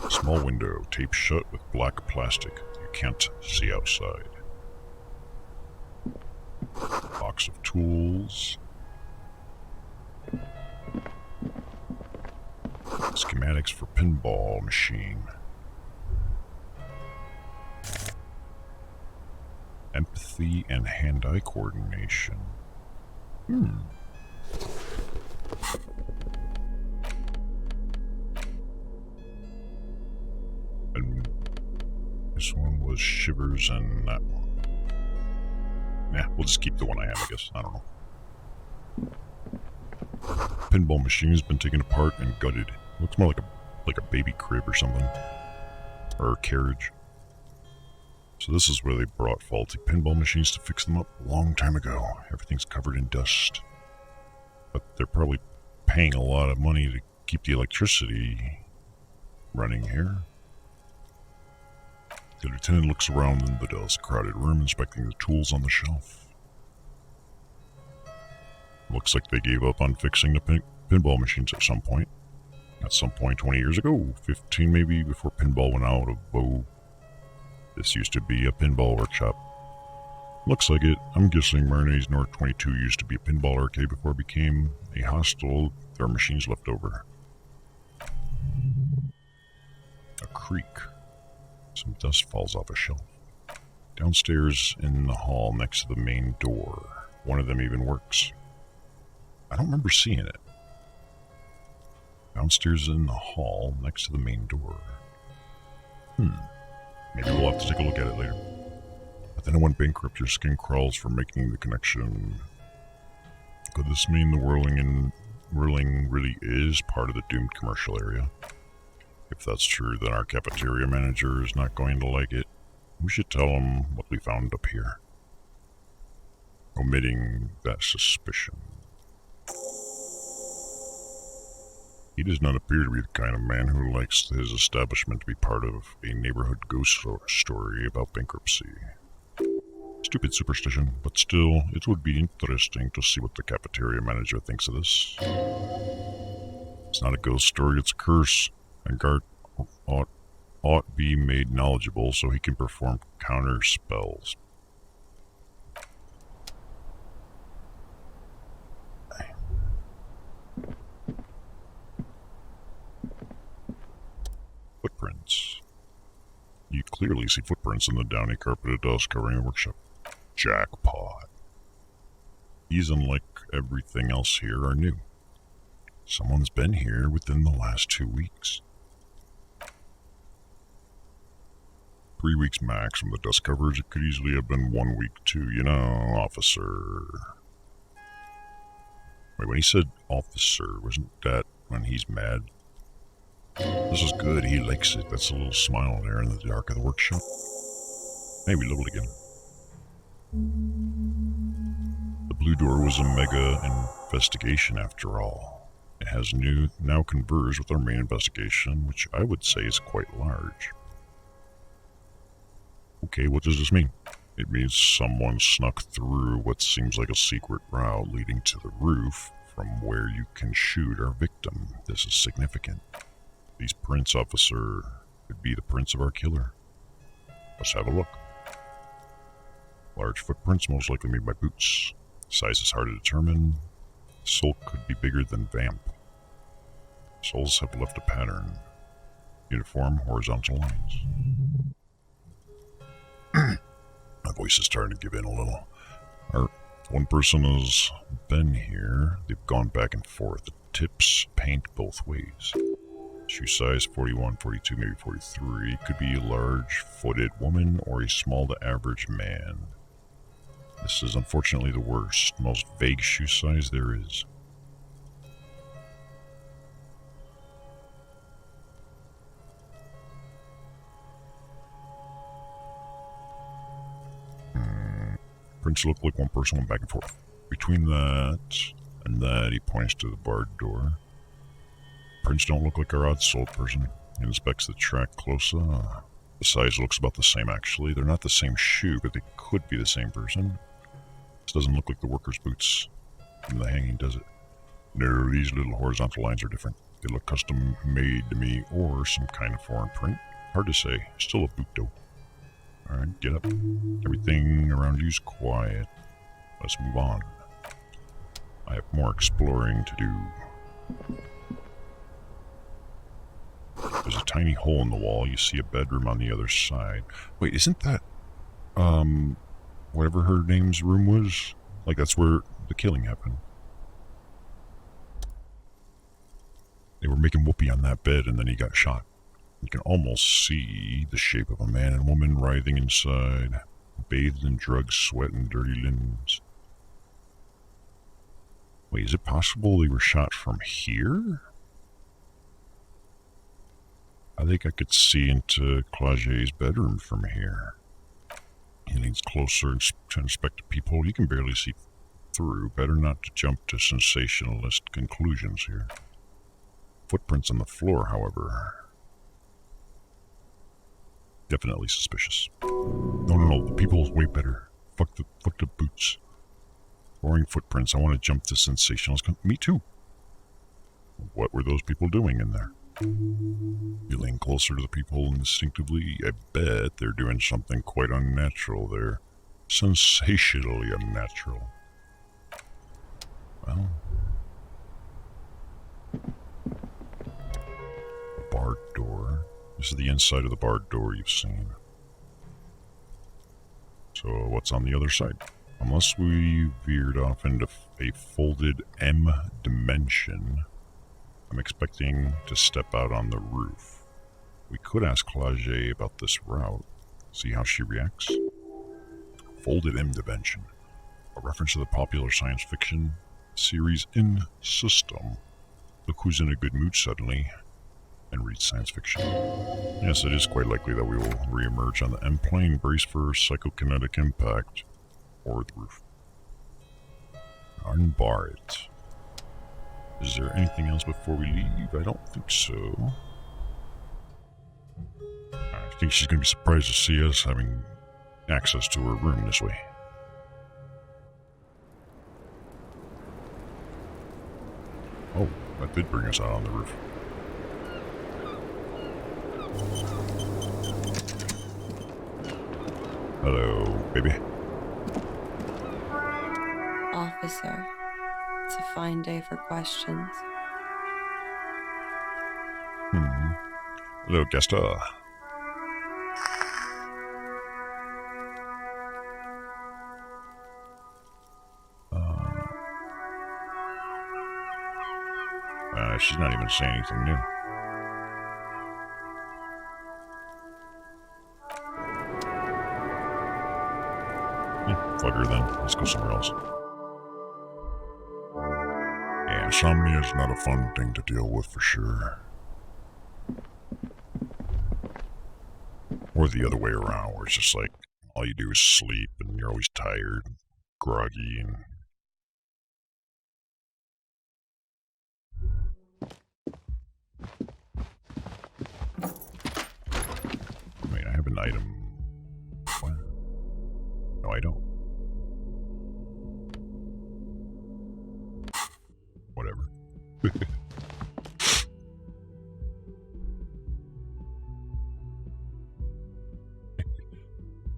Small window, taped shut with black plastic. You can't see outside. Box of tools. Schematics for pinball machine. Empathy and hand-eye coordination. And this one was Shivers and that one. Yeah, we'll just keep the one I have, I guess. I don't know. Pinball machine has been taken apart and gutted. Looks more like a baby crib or something. Or a carriage. So this is where they brought faulty pinball machines to fix them up a long time ago. Everything's covered in dust. But they're probably paying a lot of money to keep the electricity running here. The lieutenant looks around in the dust crowded room, inspecting the tools on the shelf. Looks like they gave up on fixing the pinball machines at some point. At some point 20 years ago, 15 maybe, before pinball went out of vogue. This used to be a pinball workshop. Looks like it. I'm guessing Marnie's North 22 used to be a pinball arcade before it became a hostel. There are machines left over. A creak. Some dust falls off a shelf. Downstairs in the hall next to the main door. One of them even works. I don't remember seeing it. Downstairs in the hall next to the main door. Maybe we'll have to take a look at it later. But then it went bankrupt. Your skin crawls from making the connection. Could this mean the whirling really is part of the doomed commercial area? If that's true, then our cafeteria manager is not going to like it. We should tell him what we found up here. Omitting that suspicion. He does not appear to be the kind of man who likes his establishment to be part of a neighborhood ghost story about bankruptcy. Stupid superstition, but still, it would be interesting to see what the cafeteria manager thinks of this. It's not a ghost story, it's a curse, and Gart ought be made knowledgeable so he can perform counter spells. Footprints. You clearly see footprints in the downy carpeted dust covering the workshop. Jackpot. These, unlike everything else here, are new. Someone's been here within the last 2 weeks. 3 weeks max from the dust covers. It could easily have been 1 week too, you know, officer. Wait, when he said officer, wasn't that when he's mad? This is good, he likes it. That's a little smile there in the dark of the workshop. Hey, we leveled again. The blue door was a mega investigation after all. It has now converged with our main investigation, which I would say is quite large. Okay, what does this mean? It means someone snuck through what seems like a secret route leading to the roof from where you can shoot our victim. This is significant. These prints, officer, could be the prints of our killer. Let's have a look. Large footprints, most likely made by boots. Size is hard to determine. The sole could be bigger than vamp. Soles have left a pattern. Uniform horizontal lines. My voice is starting to give in a little. One person has been here. They've gone back and forth. The tips paint both ways. Shoe size 41, 42, maybe 43. Could be a large-footed woman or a small to average man. This is unfortunately the worst, most vague shoe size there is. Prints look like one person went back and forth. Between that and that, he points to the barred door. Prints don't look like our odd-souled person. He inspects the track closer. The size looks about the same, actually. They're not the same shoe, but they could be the same person. This doesn't look like the worker's boots from the hanging, does it? No, these little horizontal lines are different. They look custom-made to me, or some kind of foreign print. Hard to say. Still a boot, though. Alright, get up. Everything around you's quiet. Let's move on. I have more exploring to do. There's a tiny hole in the wall. You see a bedroom on the other side. Wait, isn't that, whatever her name's room was? Like, that's where the killing happened. They were making whoopee on that bed, and then he got shot. You can almost see the shape of a man and woman writhing inside, bathed in drug sweat and dirty limbs. Wait, is it possible they were shot from here? I think I could see into Claget's bedroom from here. He leans closer to inspect the peephole. You can barely see through. Better not to jump to sensationalist conclusions here. Footprints on the floor, however. Definitely suspicious. No, the people's way better. Fuck the boots. Boring footprints. I want to jump to sensationalist. Me too. What were those people doing in there? Feeling closer to the people instinctively, I bet they're doing something quite unnatural there. Sensationally unnatural. Well... barred door. This is the inside of the barred door you've seen. So what's on the other side? Unless we veered off into a folded M dimension, I'm expecting to step out on the roof. We could ask Clage about this route, see how she reacts. Folded M dimension, a reference to the popular science fiction series In System. Look who's in a good mood suddenly and reads science fiction. Yes, it is quite likely that we will re-emerge on the M plane, brace for psychokinetic impact, or the roof. Unbar it. Is there anything else before we leave? I don't think so. I think she's going to be surprised to see us having access to her room this way. Oh, that did bring us out on the roof. Hello, baby. Officer, it's a fine day for questions. Hello, Gesta. She's not even saying anything new. Fuck her then. Let's go somewhere else. Yeah, insomnia is not a fun thing to deal with for sure. Or the other way around, where it's just like, all you do is sleep and you're always tired, groggy, and... Wait, I have an item. What? No, I don't. Whatever.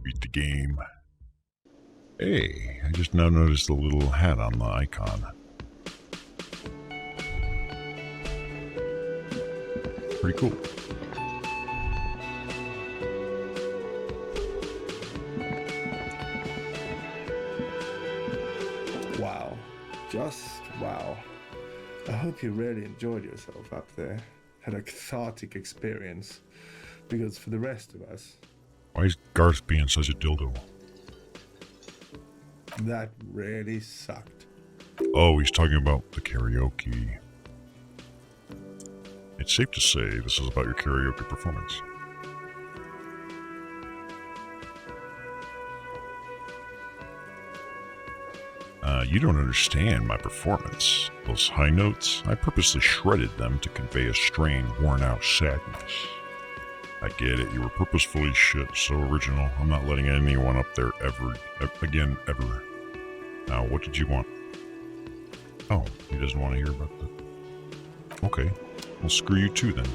Beat the game. Hey, I just now noticed the little hat on the icon. Pretty cool. Wow. Just wow. I hope you really enjoyed yourself up there. Had a cathartic experience. Because for the rest of us, Why is Garth being such a dildo? that really sucked. Oh, he's talking about the karaoke. It's safe to say this is about your karaoke performance. You don't understand my performance. Those high notes, I purposely shredded them to convey a strained, worn-out sadness. I get it, you were purposefully shit, so original. I'm not letting anyone up there ever. Now, what did you want? Oh, he doesn't want to hear about that. Okay, well screw you too then.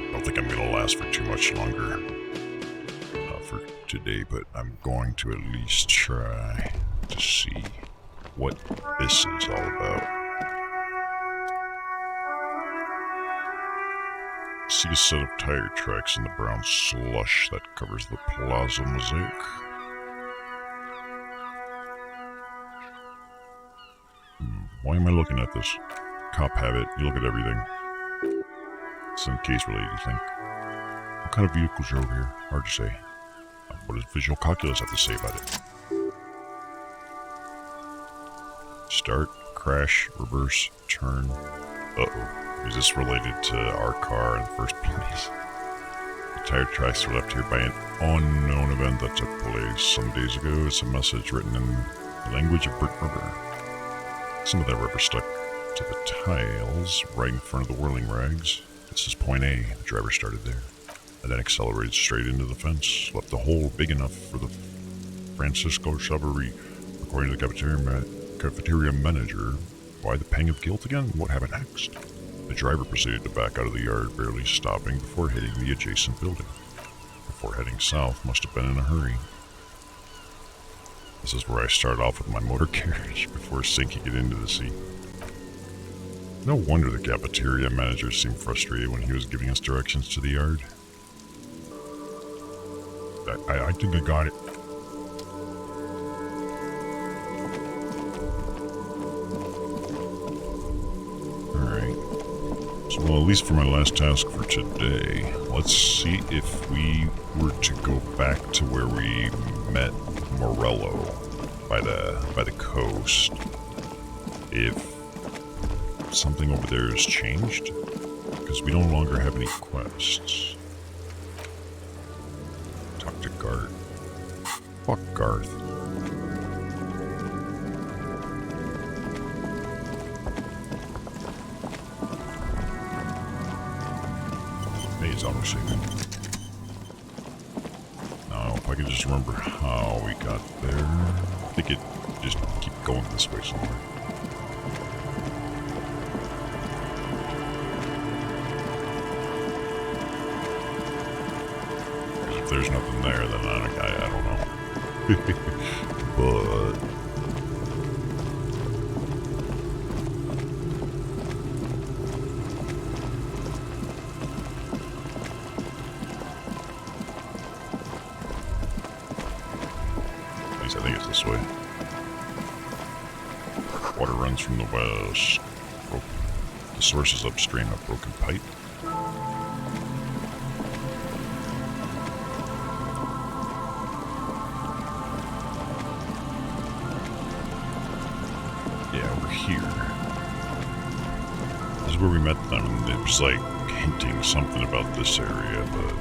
I don't think I'm gonna last for too much longer for today, but I'm going to at least try to see what this is all about. See a set of tire tracks in the brown slush that covers the plaza mosaic. Why am I looking at this? Cop habit, you look at everything. Some case related thing. What kind of vehicles are over here? Hard to say. What does visual calculus have to say about it? Start, crash, reverse, turn. Uh-oh. Is this related to our car in the first place? The tire tracks were left here by an unknown event that took place some days ago. It's a message written in the language of burnt rubber. Some of that rubber stuck to the tiles right in front of the whirling rags. This is point A. The driver started there. and then accelerated straight into the fence, left the hole big enough for the Francisco Chevrolet. According to the cafeteria manager, why the pang of guilt again? What happened next? The driver proceeded to back out of the yard, barely stopping before hitting the adjacent building. Before heading south, must have been in a hurry. This is where I start off with my motor carriage before sinking it into the sea. No wonder the cafeteria manager seemed frustrated when he was giving us directions to the yard. I think I got it. Alright. So, well, at least for my last task for today, let's see if we were to go back to where we met Morello by the coast. If something over there has changed, because we no longer have any quests. Talk to Garth. Fuck Garth. Hey, it's auto-saving. Now, if I could just remember how we got there. I think it just keep going this way somewhere. If there's nothing there, then I don't know. But at least I think it's this way. Water runs from the west. The source is upstream of Broken Pipe. Here. This is where we met them, and it was like hinting something about this area, but...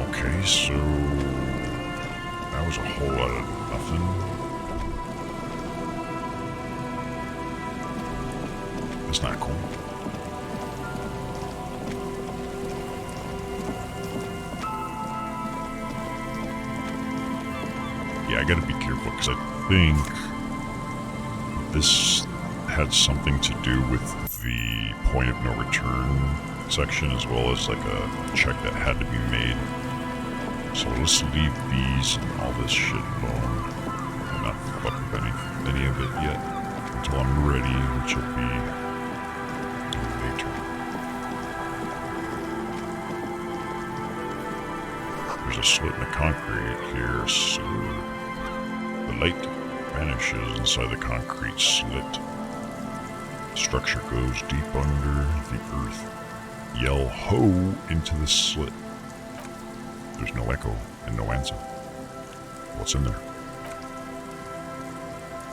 Okay, so... that was a whole lot of nothing. That's not cool. Yeah, I gotta be careful, because I think this had something to do with the point of no return section, as well as like a check that had to be made. So let's leave these and all this shit alone. I'm not fucking with any of it yet, until I'm ready, which will be later. There's a slit in the concrete here, so... the light vanishes inside the concrete slit. The structure goes deep under the earth. Yell ho into the slit. There's no echo and no answer. What's in there?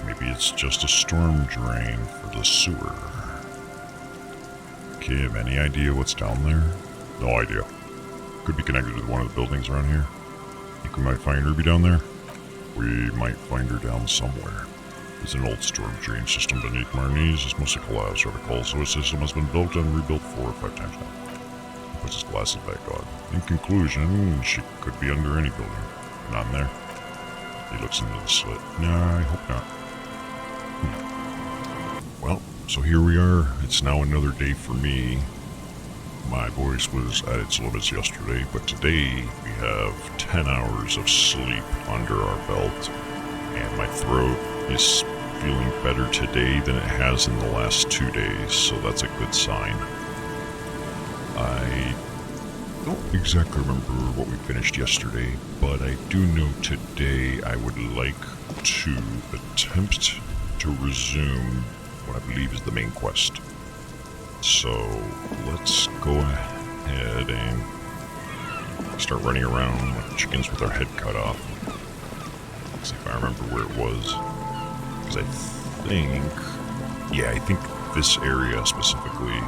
Maybe it's just a storm drain for the sewer. Kim, any idea what's down there? No idea. Could be connected to one of the buildings around here. Think we might find Ruby down there? We might find her down somewhere. There's an old storm drain system beneath Marnie's. It's mostly collapsed, article, so a system has been built and rebuilt 4 or 5 times now. He puts his glasses back on. In conclusion, she could be under any building. Not in there. He looks into the slit. Nah, I hope not. Well, so here we are. It's now another day for me. My voice was at its limits yesterday, but today we have 10 hours of sleep under our belt, and my throat is feeling better today than it has in the last 2 days, so that's a good sign. I don't exactly remember what we finished yesterday, but I do know today I would like to attempt to resume what I believe is the main quest. So let's go ahead and start running around like chickens with our head cut off. See if I remember where it was. Because I think this area specifically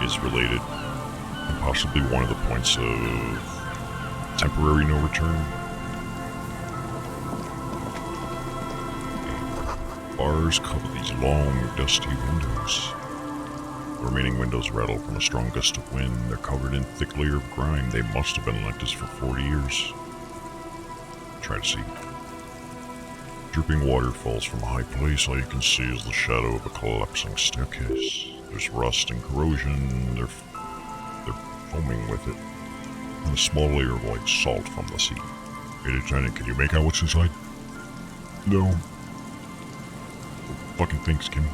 is related, and possibly one of the points of temporary no return. Bars cover these long, dusty windows. The remaining windows rattle from a strong gust of wind. They're covered in thick layer of grime. They must have been like this for 40 years. Try to see. Dripping water falls from a high place. All you can see is the shadow of a collapsing staircase. There's rust and corrosion. They're foaming with it. And a small layer of white salt from the sea. Hey, Lieutenant, can you make out what's inside? No. Fucking thanks, Kim.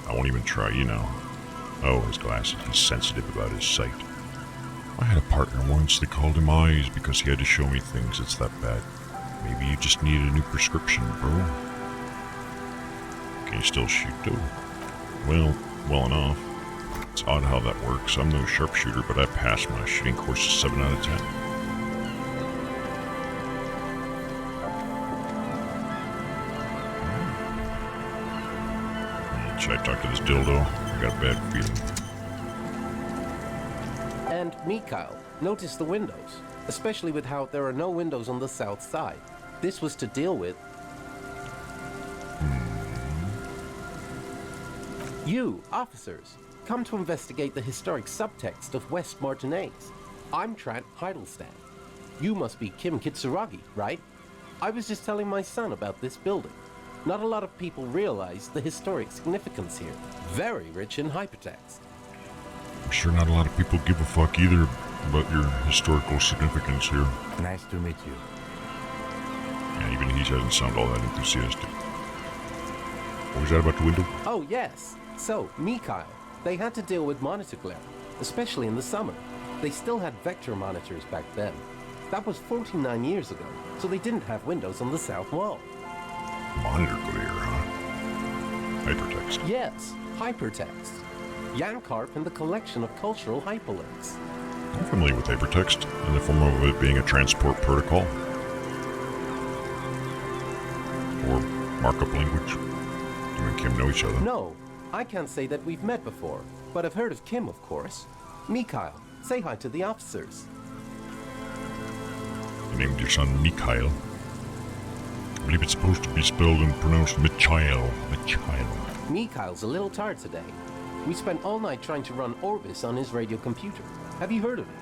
I won't even try, you know. Oh, his glasses. He's sensitive about his sight. I had a partner once. They called him Eyes because he had to show me things. It's that bad. Maybe you just need a new prescription, bro. Can you still shoot, though? Well enough. It's odd how that works. I'm no sharpshooter, but I passed my shooting course 7 out of 10. Should I talk to this dildo? I got a bad feeling. And Mikhail, notice the windows, especially with how there are no windows on the south side. This was to deal with. You, officers, come to investigate the historic subtext of West Martinaise. I'm Trant Heidelstein. You must be Kim Kitsuragi, right? I was just telling my son about this building. Not a lot of people realize the historic significance here. Very rich in hypertext. I'm sure not a lot of people give a fuck either about your historical significance here. Nice to meet you. Yeah, even he doesn't sound all that enthusiastic. What was that about the window? Oh, yes. So, Mikhail, they had to deal with monitor glare, especially in the summer. They still had vector monitors back then. That was 49 years ago, so they didn't have windows on the south wall. Monitor glare, huh? Hypertext. Yes, hypertext. Jan Karp and the collection of cultural hyperlinks. I'm familiar with hypertext, in the form of it being a transport protocol. Or markup language. You and Kim know each other? No, I can't say that we've met before, but I've heard of Kim, of course. Mikhail, say hi to the officers. You named your son Mikhail. I believe it's supposed to be spelled and pronounced Michael. Mikhail's a little tired today. We spent all night trying to run Orbis on his radio computer. Have you heard of it?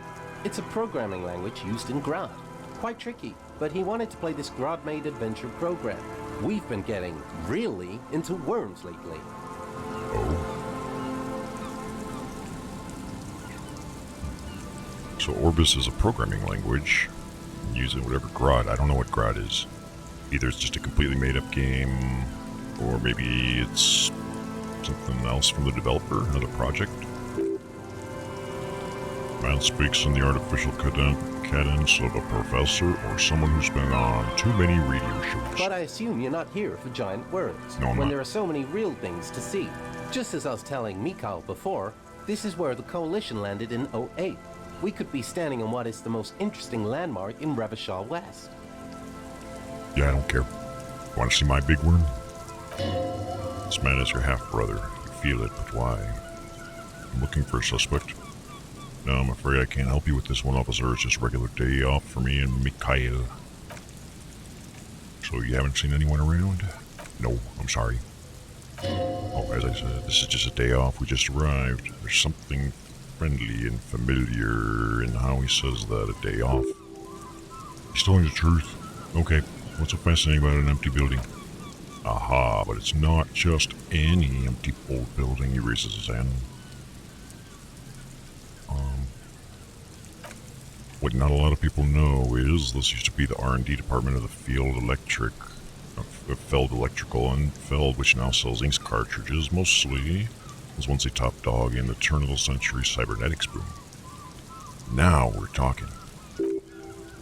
It's a programming language used in Grad. Quite tricky, but he wanted to play this Grad-made adventure program. We've been getting really into worms lately. Oh. So Orbis is a programming language. Using whatever Grad. I don't know what Grad is. Either it's just a completely made-up game, or maybe it's something else from the developer, another project. Man speaks in the artificial cadence of a professor or someone who's been on too many radio shows. But I assume you're not here for giant worms, No, I'm when not. there are so many real things to see. Just as I was telling Mikhail before, this is where the Coalition landed in '08. We could be standing on what is the most interesting landmark in Revachol West. Yeah, I don't care. Want to see my big worm? This man is your half-brother. You feel it, but why? I'm looking for a suspect. No, I'm afraid I can't help you with this one, officer. It's just a regular day off for me and Mikhail. So you haven't seen anyone around? No, I'm sorry. Oh, as I said, this is just a day off. We just arrived. There's something friendly and familiar in how he says that, a day off. He's telling the truth. Okay, what's so fascinating about an empty building? Aha, but it's not just any empty old building. He raises his hand. What not a lot of people know is this used to be the R&D department of the Feld Electrical and Feld, which now sells ink cartridges. Mostly was once a top dog in the turn of the century cybernetics boom. Now we're talking.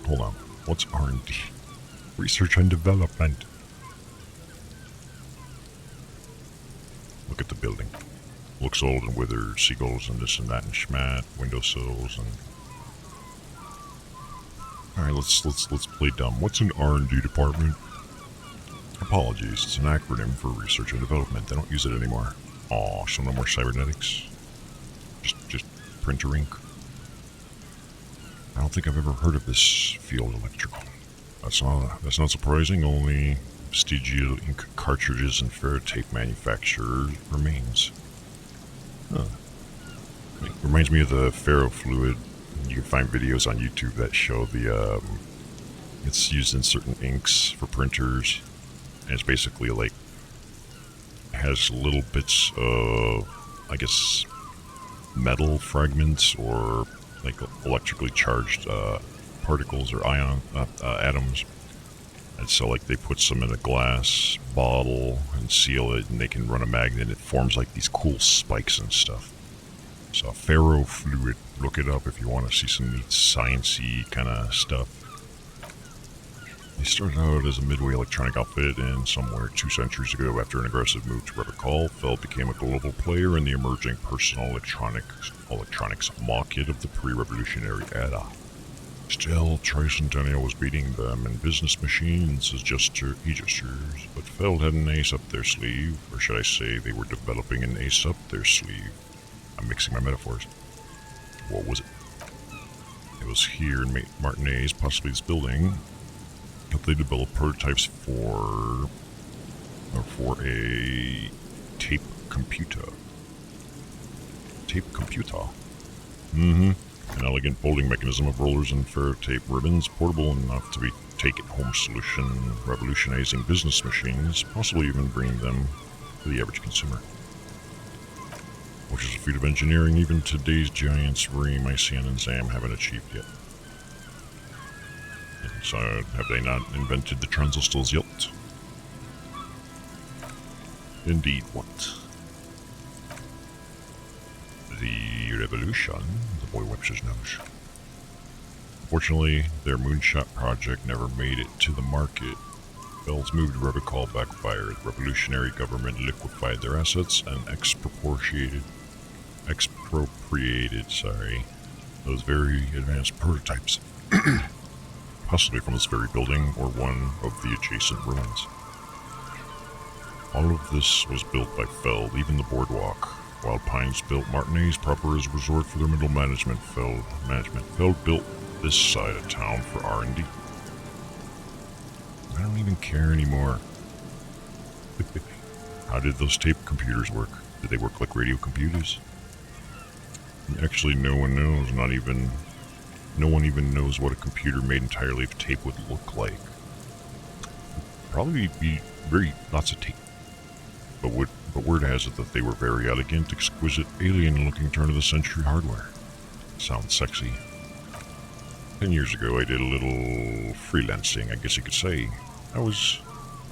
Hold on, what's R&D? Research and development. Look at the building. Looks old and withered, seagulls and this and that and schmat, windowsills and... Alright, let's play dumb. What's an R&D department? Apologies, it's an acronym for research and development. They don't use it anymore. Aw, so no more cybernetics? Just printer ink? I don't think I've ever heard of this Feld Electrical. That's not surprising, only vestigial ink cartridges and ferrotape manufacturer remains. Huh. It reminds me of the ferrofluid. You can find videos on YouTube that show the, it's used in certain inks for printers. And it's basically like, has little bits of, I guess, metal fragments or like electrically charged particles or atoms. And so like they put some in a glass bottle and seal it, and they can run a magnet. It forms like these cool spikes and stuff. So ferrofluid, look it up if you want to see some neat science-y kind of stuff. They started out as a midway electronic outfit, and somewhere 2 centuries ago, after an aggressive move to Revocol, Feld became a global player in the emerging personal electronics market of the pre-revolutionary era. Still, Tricentennial was beating them in business machines as he gestures, but Feld had an ace up their sleeve, or should I say they were developing an ace up their sleeve. I'm mixing my metaphors. What was it? It was here in Martinez, possibly this building, that they developed prototypes for a tape computer. Tape computer? Mm-hmm. An elegant folding mechanism of rollers and ferrotape ribbons, portable enough to be take-it-home solution, revolutionizing business machines, possibly even bringing them to the average consumer. Which is a feat of engineering even today's giants Reem, ICN, and ZAM haven't achieved yet. And so, have they not invented the transistors yet? Indeed, what? The revolution, the boy wipes his nose. Unfortunately, their moonshot project never made it to the market. Feld's move to Revocol backfired. The revolutionary government liquefied their assets and expropriated those very advanced prototypes. Possibly from this very building or one of the adjacent ruins. All of this was built by Feld, even the boardwalk. Wild Pines built Martinez proper as a resort for their middle management. Feld built this side of town for R&D. I don't even care anymore. How did those tape computers work? Did they work like radio computers? Actually, no one knows. No one even knows what a computer made entirely of tape would look like. Probably be lots of tape. But word has it that they were very elegant, exquisite, alien-looking turn-of-the-century hardware. Sounds sexy. 10 years ago, I did a little freelancing, I guess you could say. I was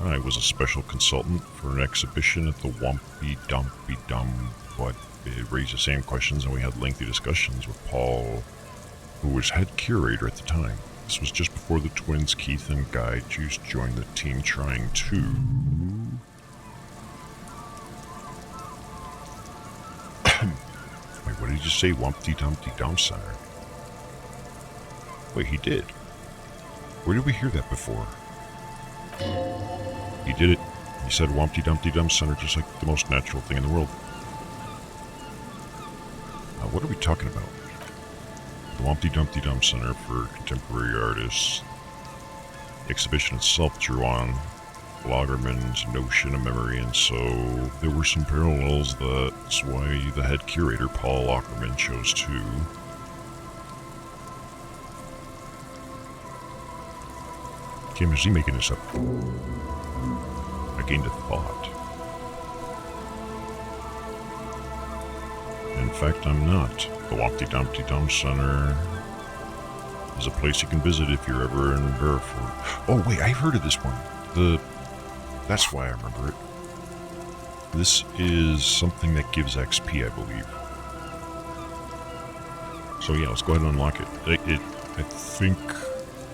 a special consultant for an exhibition at the Wumpy Dumpy Dum, but it raised the same questions, and we had lengthy discussions with Paul, who was head curator at the time. This was just before the twins Keith and Guy Juice joined the team, trying to... Wait, what did you say? Wumpty Dumpty Dum Center? Wait, he did. Where did we hear that before? He did it. He said Wumpty Dumpty Dum Center just like the most natural thing in the world. What are we talking about? The Wumpty Dumpty Dum Center for Contemporary Artists. The exhibition itself drew on Lagerman's notion of memory, and so there were some parallels. That's why the head curator, Paul Lagerman, chose to Kim, is he making this up? I gained a thought. In fact, I'm not. The Wumpty Dumpty Dum Center is a place you can visit if you're ever in Burford. Oh wait, I've heard of this one. That's why I remember it. This is something that gives XP, I believe. So yeah, let's go ahead and unlock it. I think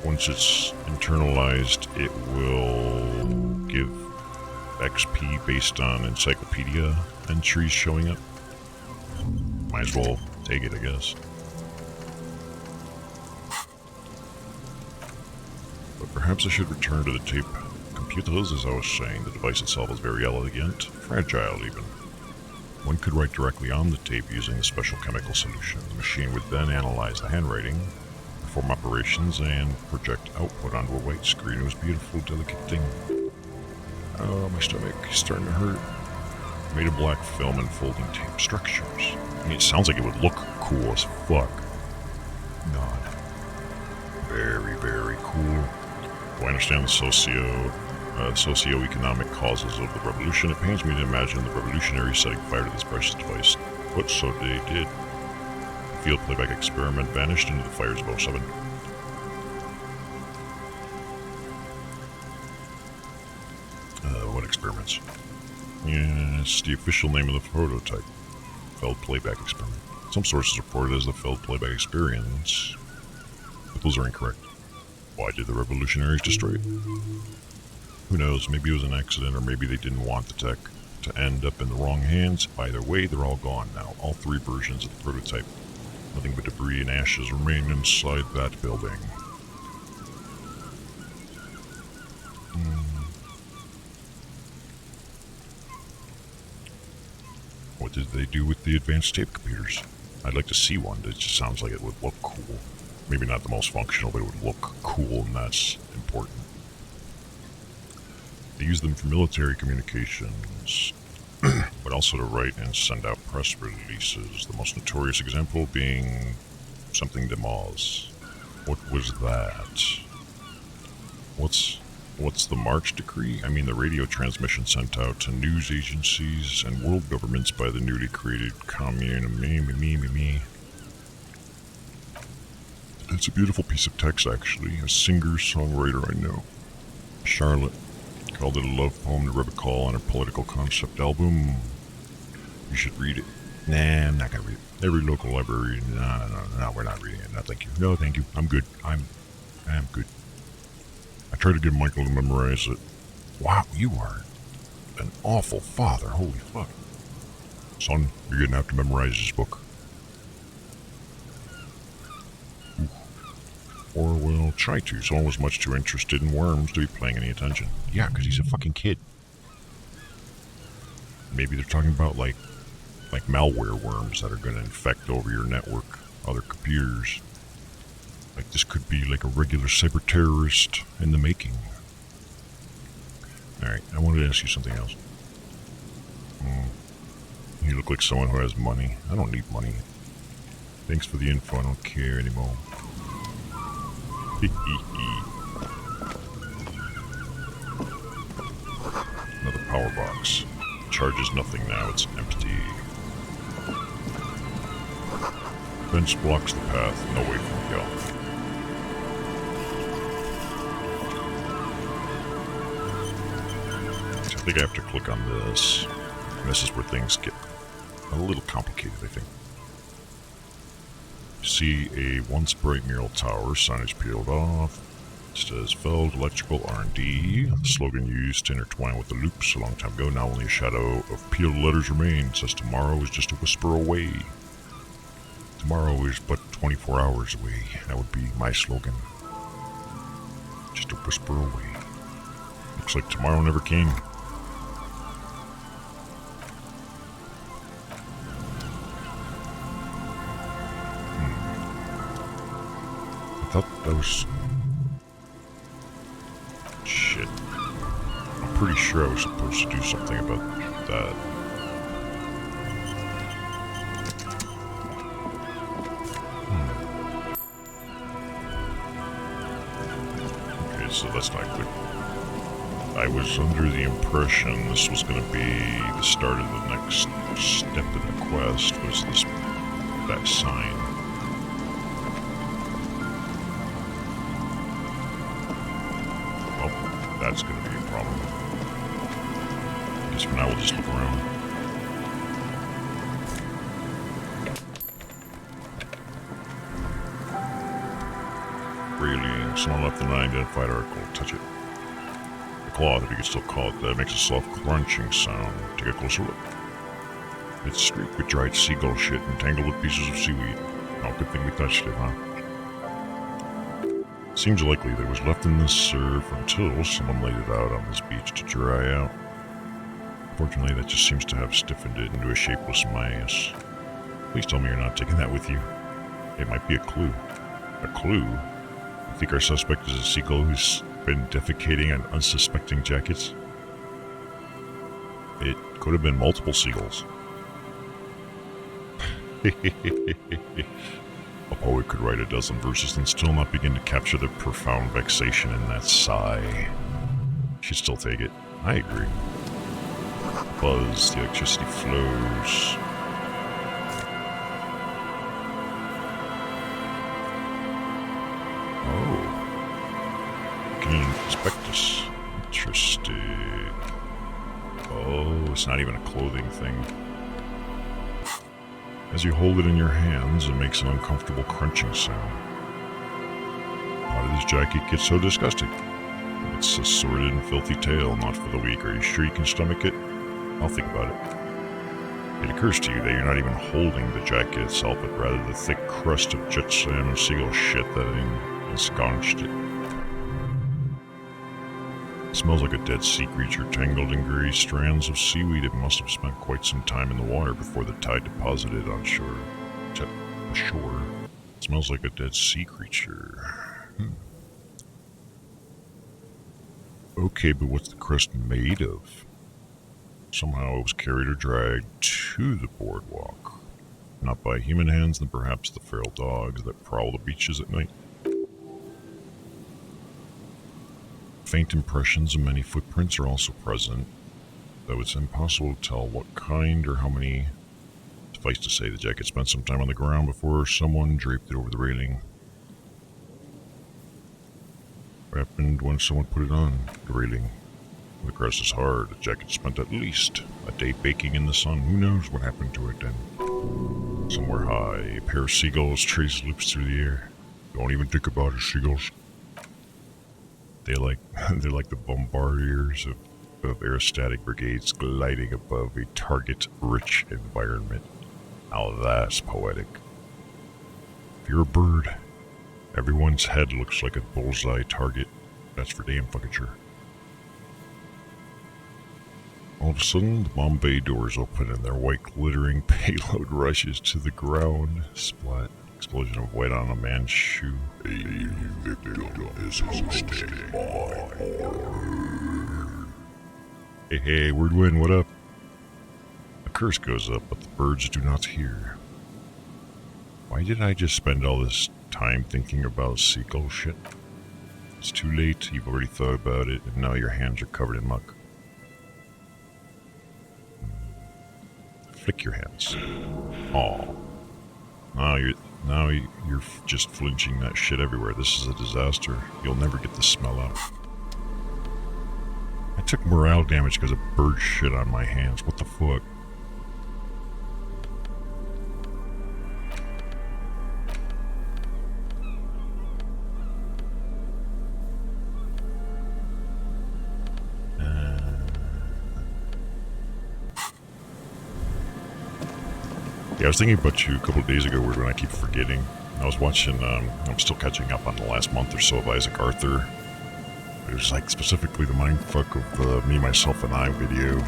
once it's internalized, it will give XP based on encyclopedia entries showing up. Might as well take it, I guess. But perhaps I should return to the tape computers. As I was saying, the device itself is very elegant, fragile even. One could write directly on the tape using a special chemical solution. The machine would then analyze the handwriting, perform operations, and project output onto a white screen. It was a beautiful, delicate thing. Oh, my stomach is starting to hurt. Made of black film and folding tape structures. I mean, it sounds like it would look cool as fuck. God. Very, very cool. Do I understand the socio-economic causes of the revolution? It pains me to imagine the revolutionaries setting fire to this precious device. But so they did. The field playback experiment vanished into the fires of 07. What experiments? Yes, the official name of the prototype. Failed playback experiment. Some sources report it as the failed playback experience, but those are incorrect. Why did the revolutionaries destroy it? Who knows, maybe it was an accident, or maybe they didn't want the tech to end up in the wrong hands. Either way, they're all gone now. All 3 versions of the prototype. Nothing but debris and ashes remain inside that building. What did they do with the advanced tape computers? I'd like to see one. It just sounds like it would look cool. Maybe not the most functional, but it would look cool, and that's important. They use them for military communications, but also to write and send out press releases. The most notorious example being something de Moz. What was that? What's the March Decree? I mean the radio transmission sent out to news agencies and world governments by the newly created commune. Me. It's a beautiful piece of text, actually. A singer-songwriter I know, Charlotte, called it a love poem to Rebecca on her political concept album. You should read it. Nah, I'm not gonna read it. Every local library. No, we're not reading it. No, thank you. No, thank you. I'm good. I'm good. I tried to get Michael to memorize it. Wow, you are an awful father. Holy fuck. Son, you're gonna have to memorize this book. Ooh. Or, well, try to. Someone was much too interested in worms to be paying any attention. Yeah, because he's a fucking kid. Maybe they're talking about, like malware worms that are gonna infect over your network, other computers. Like, this could be like a regular cyber terrorist in the making. Alright, I wanted to ask you something else. You look like someone who has money. I don't need money. Thanks for the info, I don't care anymore. Another power box. Charges nothing now, it's empty. Fence blocks the path, no way from go. I think I have to click on this. And this is where things get a little complicated, I think. See a once bright mural tower, signage peeled off. It says Feld Electrical R&D. The slogan used to intertwine with the loops a long time ago. Now only a shadow of peeled letters remain. It says tomorrow is just a whisper away. Tomorrow is but 24 hours away. That would be my slogan. Just a whisper away. Looks like tomorrow never came. I thought that was... Shit. I'm pretty sure I was supposed to do something about that. Okay, so that's not good. I was under the impression this was going to be the start of the next step in the quest, was that sign. That's going to be a problem. I guess for now we'll just look around. Railing. Someone left an unidentified article. Touch it. The cloth, if you can still call it that, makes a soft crunching sound. Take a closer look. It's streaked with dried seagull shit and tangled with pieces of seaweed. Oh, good thing we touched it, huh? Seems likely that it was left in this surf until someone laid it out on this beach to dry out. Fortunately, that just seems to have stiffened it into a shapeless mass. Please tell me you're not taking that with you. It might be a clue. A clue? You think our suspect is a seagull who's been defecating on unsuspecting jackets? It Could have been multiple seagulls. A poet could write a dozen verses and still not begin to capture the profound vexation in that sigh. She'd still take it. I agree. Buzz, the electricity flows. Oh. Can inspect this. Interesting. Oh, it's not even a clothing thing. As you hold it in your hands, it makes an uncomfortable crunching sound. How did this jacket get so disgusting? It's a sordid and filthy tale, not for the weak. Are you sure you can stomach it? I'll think about it. It occurs to you that you're not even holding the jacket itself, but rather the thick crust of jet slam and seagull shit that ensconced it. It smells like a dead sea creature tangled in gray strands of seaweed. It must have spent quite some time in the water before the tide deposited it on shore. Ashore. It smells like a dead sea creature. Okay, but what's the crust made of? Somehow it was carried or dragged to the boardwalk. Not by human hands, then perhaps the feral dogs that prowl the beaches at night. Faint impressions and many footprints are also present, though it's impossible to tell what kind or how many. Suffice to say, the jacket spent some time on the ground before someone draped it over the railing. What happened when someone put it on the railing? The crust is hard. The jacket spent at least a day baking in the sun. Who knows what happened to it then? Somewhere high, a pair of seagulls trace loops through the air. Don't even think about it, seagulls. They're like the bombardiers of aerostatic brigades gliding above a target-rich environment. Now that's poetic. If you're a bird, everyone's head looks like a bullseye target. That's for damn fucking sure. All of a sudden, the bomb bay doors open and their white glittering payload rushes to the ground. Splat. Explosion of wet on a man's shoe. A new victim is hosting my horror. Hey, Wordwin, what up? A curse goes up, but the birds do not hear. Why did I just spend all this time thinking about seagull shit? It's too late, you've already thought about it, and now your hands are covered in muck. Flick your hands. Aw. Now you're just flinching that shit everywhere. This is a disaster. You'll never get the smell out. I took morale damage because of bird shit on my hands. What the fuck? Yeah, I was thinking about you a couple of days ago when I keep forgetting. I was watching, I'm still catching up on the last month or so of Isaac Arthur. It was like specifically the mindfuck of the Me, Myself, and I video.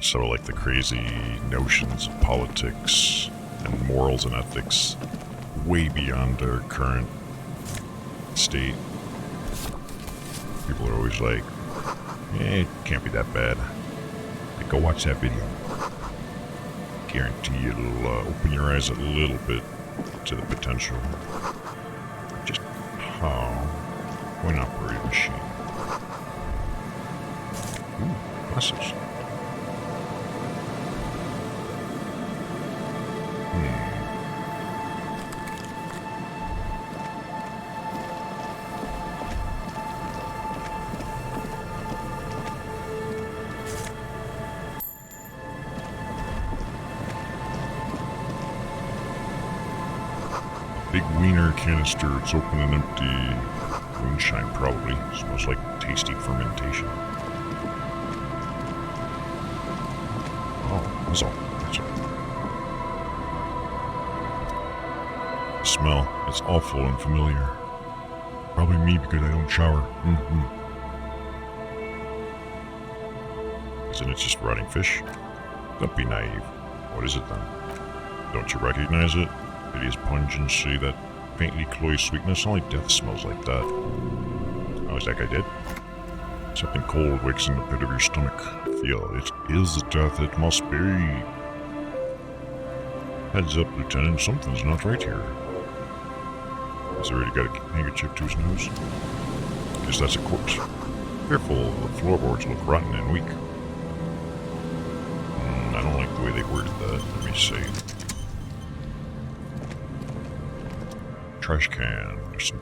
So like the crazy notions of politics and morals and ethics way beyond our current state. People are always like, it can't be that bad. Like, go watch that video. Guarantee it'll open your eyes a little bit to the potential. Just how when operate a machine. Ooh, glasses. Big wiener canister, it's open and empty. Moonshine, probably. Smells like tasty fermentation. Oh, that's all. That's all. The smell, it's awful and familiar. Probably me because I don't shower. Isn't it just rotting fish? Don't be naive. What is it then? Don't you recognize it? Hideous pungency, that faintly cloying sweetness. Only death smells like that. Oh, is that guy dead? Something cold wakes in the pit of your stomach. Feel it is death, it must be. Heads up, Lieutenant, something's not right here. Has he already got a handkerchief to his nose? Guess that's a corpse. Careful, the floorboards look rotten and weak. I don't like the way they worded that. Let me see. Trash can. There's some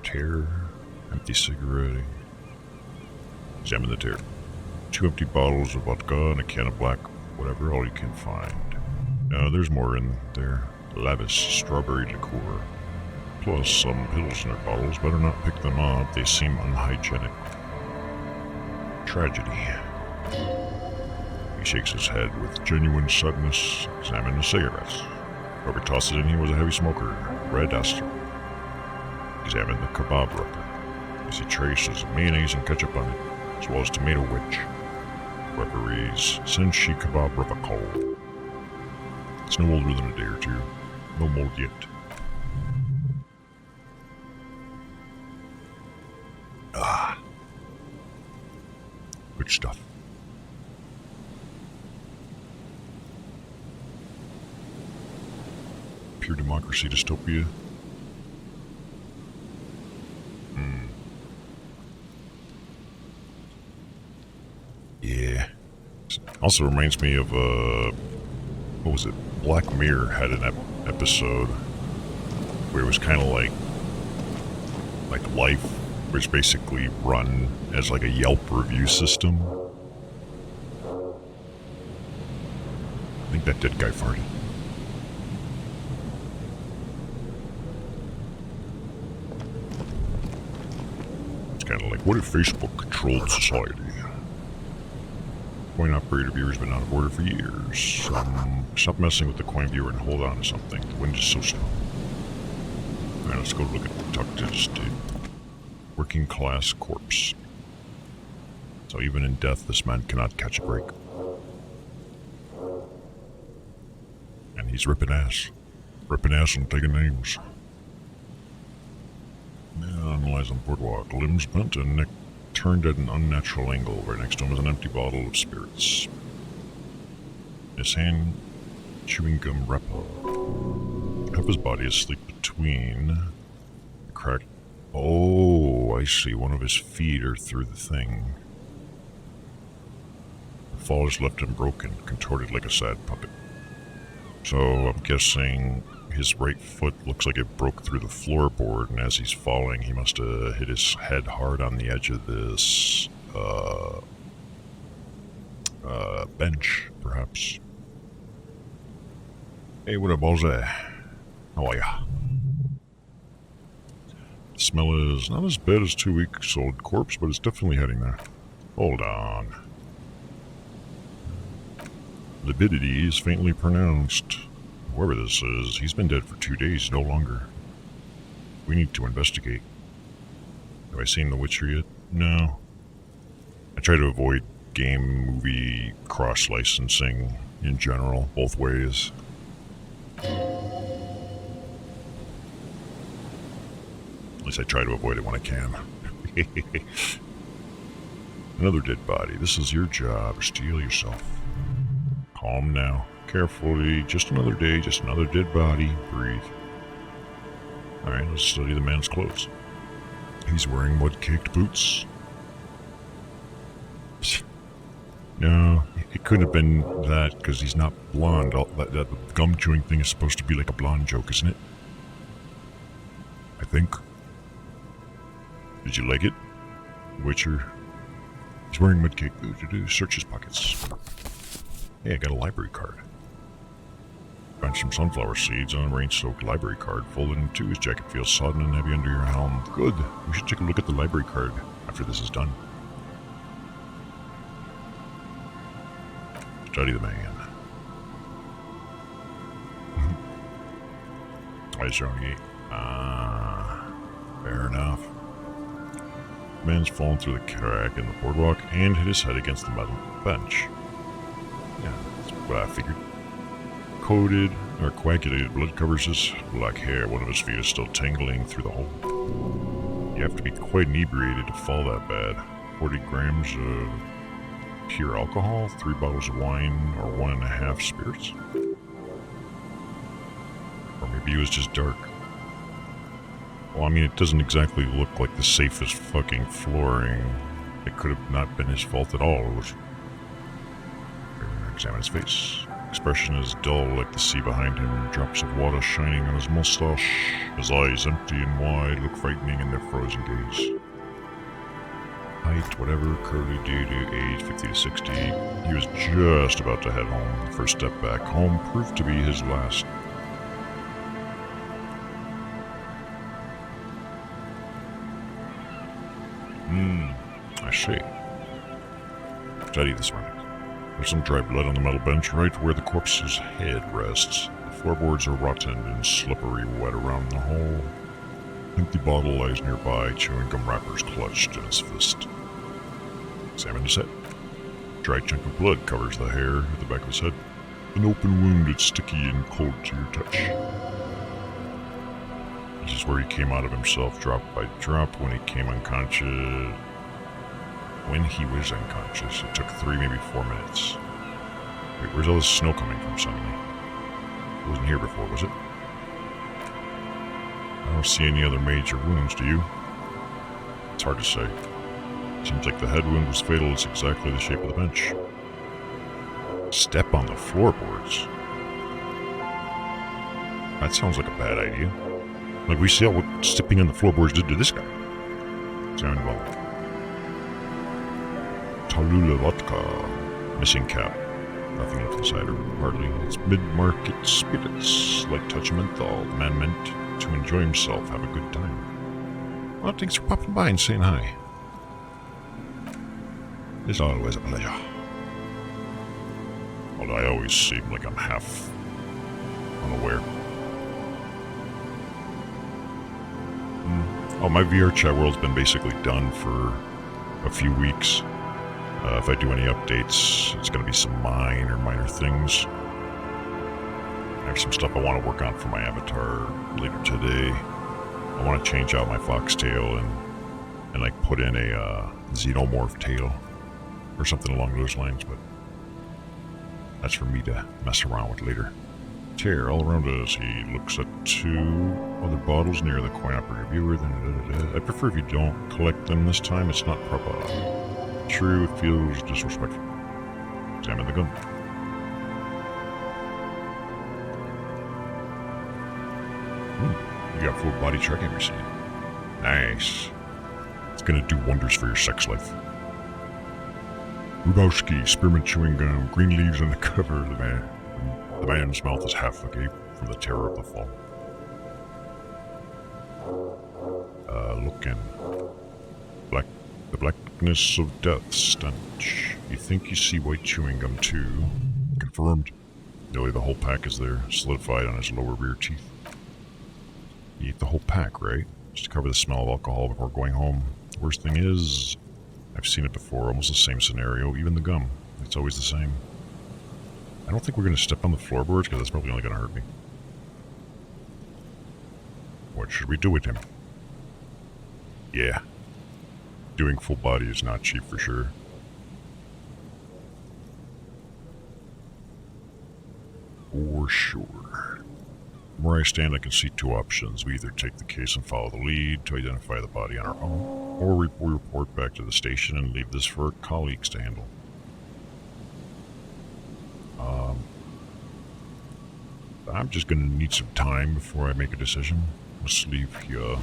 tear. Empty cigarette. Examine the tear. 2 empty bottles of vodka and a can of black, whatever, all you can find. There's more in there. Lavish strawberry liqueur. Plus some pills in their bottles. Better not pick them up. They seem unhygienic. Tragedy. He shakes his head with genuine sadness. Examine the cigarettes. Whoever tossed it in here was a heavy smoker. Red Aster. Examine the kebab wrapper. You see traces of mayonnaise and ketchup on it, as well as tomato wedge. Wrapper reads, Senshi kebab wrapper cold. It's no older than a day or two. No mold yet. Good stuff. Pure democracy dystopia. Yeah. Also reminds me of, what was it? Black Mirror had an episode where it was kind of like life was basically run as like a Yelp review system. I think that dead guy farted. It's kind of like, what if Facebook controlled society? Coin operator viewer's been out of order for years. Stop messing with the coin viewer and hold on to something. The wind is so strong. Alright, let's go look at talk to this dude. Working class corpse. So even in death, this man cannot catch a break. And he's ripping ass. Ripping ass and taking names. Man lies on the boardwalk, limbs bent and neck turned at an unnatural angle. Right next to him is an empty bottle of spirits. In his hand, chewing gum Repo. Half his body is asleep between the cracked. Oh, I see. One of his feet are through the thing. The fall has left him broken, contorted like a sad puppet. So I'm guessing his right foot looks like it broke through the floorboard, and as he's falling, he must have hit his head hard on the edge of this bench, perhaps. Hey, what up, Balza? How are ya? The smell is not as bad as 2 weeks old corpse, but it's definitely heading there. Hold on. Lividity is faintly pronounced. Whoever this is, he's been dead for 2 days, no longer. We need to investigate. Have I seen The Witcher yet? No. I try to avoid game, movie, cross-licensing in general, both ways. At least I try to avoid it when I can. Another dead body. This is your job. Steal yourself. Calm now. Carefully. Just another day. Just another dead body. Breathe. Alright, let's study the man's clothes. He's wearing mud-caked boots. No, it couldn't have been that because he's not blonde. That gum-chewing thing is supposed to be like a blonde joke, isn't it? I think. Did you like it? Witcher. He's wearing mud-caked boots. Search his pockets. Hey, I got a library card. Found some sunflower seeds on a rain-soaked library card. Folded in two. His jacket feels sodden and heavy under your helm. Good. We should take a look at the library card after this is done. Study the man. Eyes are on the gate. Fair enough. The man's fallen through the crack in the boardwalk and hit his head against the metal bench. Yeah, that's what I figured. Coated or coagulated blood covers his black hair. One of his feet is still tingling through the hole. You have to be quite inebriated to fall that bad. 40 grams of pure alcohol, 3 bottles of wine, or 1.5 spirits. Or maybe it was just dark. Well, I mean, it doesn't exactly look like the safest fucking flooring. It could have not been his fault at all. It was... Examine his face. Expression is dull like the sea behind him, drops of water shining on his mustache. His eyes, empty and wide, look frightening in their frozen gaze. Height, whatever, curly due age 50 to 60. He was just about to head home. The first step back home proved to be his last. I see. Study this one. There's some dry blood on the metal bench right where the corpse's head rests. The floorboards are rotten and slippery wet around the hole. Empty bottle lies nearby, chewing gum wrappers clutched in his fist. Examine his head. Dry chunk of blood covers the hair at the back of his head. An open wound that's sticky and cold to your touch. This is where he came out of himself, drop by drop, when he came unconscious. When he was unconscious, it took 3, maybe 4 minutes. Wait, where's all this snow coming from suddenly? It wasn't here before, was it? I don't see any other major wounds, do you? It's hard to say. Seems like the head wound was fatal. It's exactly the shape of the bench. Step on the floorboards. That sounds like a bad idea. Like we saw what stepping on the floorboards did to this guy. Examine the bottle. Tallulah vodka. Missing cap. Nothing left inside her, hardly. It's mid-market spirits. Light touch of menthol. The man meant to enjoy himself, have a good time. Well, thanks for popping by and saying hi. It's always a pleasure. Although I always seem like I'm half unaware. Oh, my VR chat world's been basically done for a few weeks. If I do any updates, it's going to be some minor things. I have some stuff I want to work on for my avatar later today. I want to change out my foxtail and like put in a xenomorph tail or something along those lines, but that's for me to mess around with later. Tear all around us. He looks at 2 other bottles near the coin operator viewer. I prefer if you don't collect them this time. It's not proper. True, it feels disrespectful. Examine the gun. You got full body tracking recently. Nice. It's gonna do wonders for your sex life. Rubowski, spearmint chewing gum, green leaves on the cover of the man. The man's mouth is half agape from the terror of the fall. Looking. The blackness of death stench. You think you see white chewing gum too? Confirmed. Nearly the whole pack is there, solidified on his lower rear teeth. You eat the whole pack, right? Just to cover the smell of alcohol before going home. The worst thing is, I've seen it before, almost the same scenario, even the gum. It's always the same. I don't think we're going to step on the floorboards because that's probably only going to hurt me. What should we do with him? Yeah. Doing full body is not cheap for sure. For sure. From where I stand, I can see 2 options. We either take the case and follow the lead to identify the body on our own, or we report back to the station and leave this for our colleagues to handle. I'm just gonna need some time before I make a decision. Let's leave here.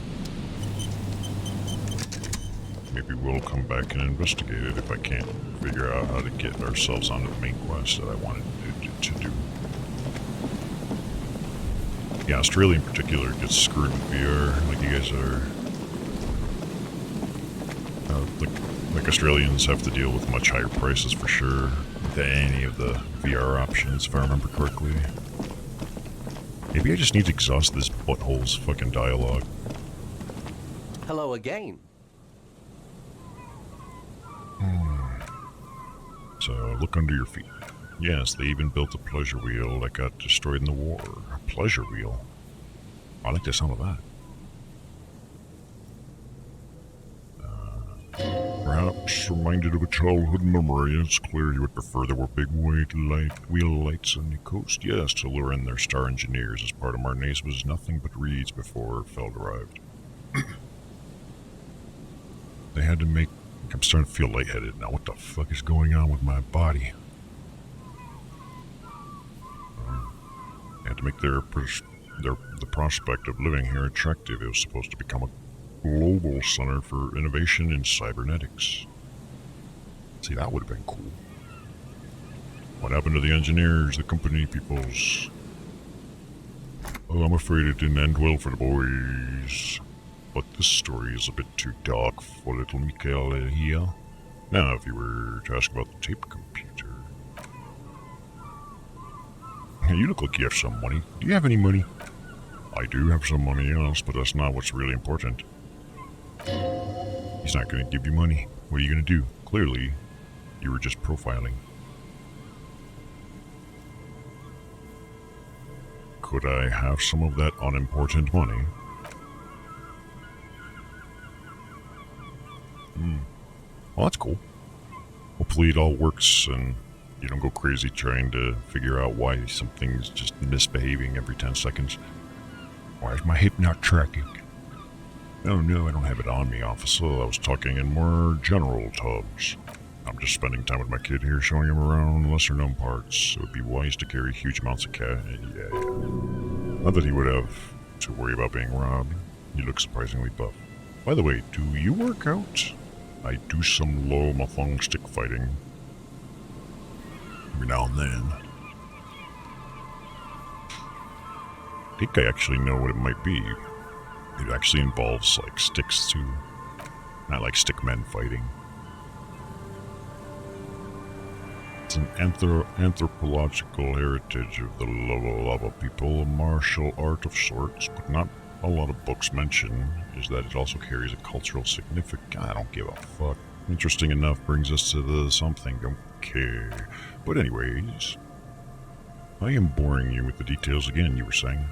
Maybe we'll come back and investigate it if I can't figure out how to get ourselves onto the main quest that I wanted to do. Yeah, Australia in particular gets screwed with VR. Like you guys are... like Australians have to deal with much higher prices for sure than any of the VR options, if I remember correctly. Maybe I just need to exhaust this butthole's fucking dialogue. Hello again. So, look under your feet. Yes, they even built a pleasure wheel that got destroyed in the war. A pleasure wheel? I like the sound of that. Perhaps reminded of a childhood memory, it's clear you would prefer there were big white wheel lights on the coast. Yes, to lure in their star engineers as part of Marnaise was nothing but reeds before Feld arrived. They had to make... I'm starting to feel lightheaded now. What the fuck is going on with my body? They had to make the prospect of living here attractive. It was supposed to become a global center for innovation in cybernetics. See, that would have been cool. What happened to the engineers, the company peoples? Oh, I'm afraid it didn't end well for the boys. But this story is a bit too dark for little Mikael here. Now, if you were to ask about the tape computer... You look like you have some money. Do you have any money? I do have some money, yes, but that's not what's really important. He's not going to give you money. What are you going to do? Clearly, you were just profiling. Could I have some of that unimportant money? Well, that's cool. Hopefully it all works and you don't go crazy trying to figure out why something's just misbehaving every 10 seconds. Why is my hip not tracking? Oh no, I don't have it on me, officer. I was talking in more general terms. I'm just spending time with my kid here, showing him around lesser known parts. It would be wise to carry huge amounts of cash. Yeah. Not that he would have to worry about being robbed. He looks surprisingly buff. By the way, do you work out? I do some low Mathong stick fighting. Every now and then. I think I actually know what it might be. It actually involves, like, sticks too. Not like stickmen fighting. It's an anthropological heritage of the Lava people, a martial art of sorts, but not a lot of books mention is that it also carries a cultural significance. I don't give a fuck. Interesting enough brings us to the something. Don't care. But anyways, I am boring you with the details again, you were saying.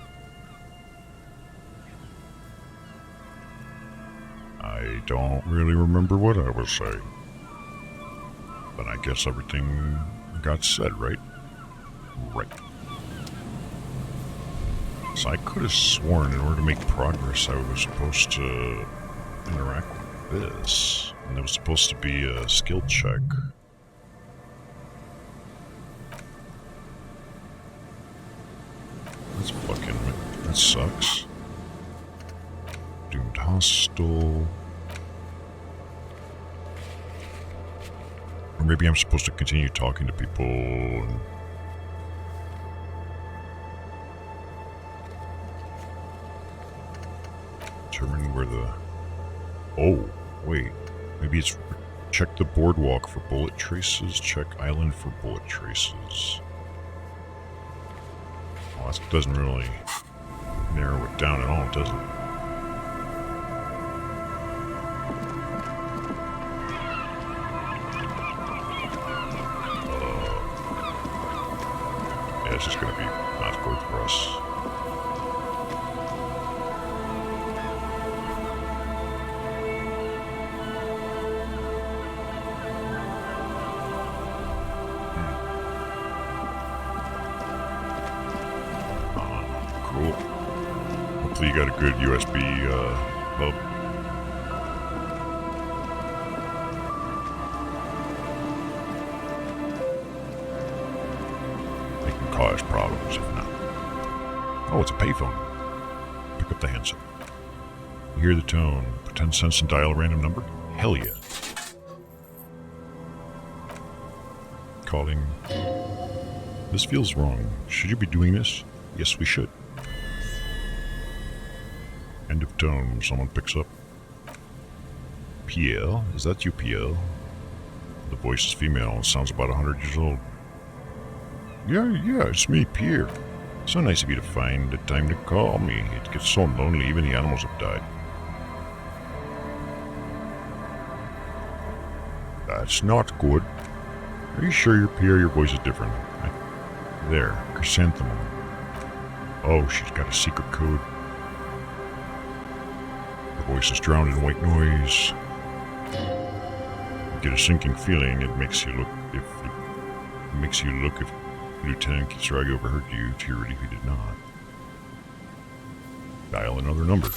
I don't really remember what I was saying. But I guess everything got said, right? Right. So I could have sworn in order to make progress I was supposed to interact with this. And there was supposed to be a skill check. That's fucking... that sucks. Doomed hostile. Or maybe I'm supposed to continue talking to people and... determine where the... Oh, wait. Maybe it's... check the boardwalk for bullet traces, check island for bullet traces. Well, that doesn't really narrow it down at all, does it? Yeah, it's just gonna be not good for us. Cool. Hopefully you got a good USB hub. They can cause problems if not. Oh, it's a payphone. Pick up the handset. You hear the tone. Put 10 cents and dial a random number? Hell yeah. Calling. This feels wrong. Should you be doing this? Yes, we should. End of tone. Someone picks up. Pierre? Is that you, Pierre? The voice is female and sounds about 100 years old. Yeah, it's me, Pierre. So nice of you to find the time to call me. It gets so lonely, even the animals have died. That's not good. Are you sure you're Pierre? Your voice is different. There, chrysanthemum. Oh, she's got a secret code. The voice is drowned in white noise. get a sinking feeling. It makes you look if Lieutenant Kisaragi overheard you. To your relief, he did not. Dial another number.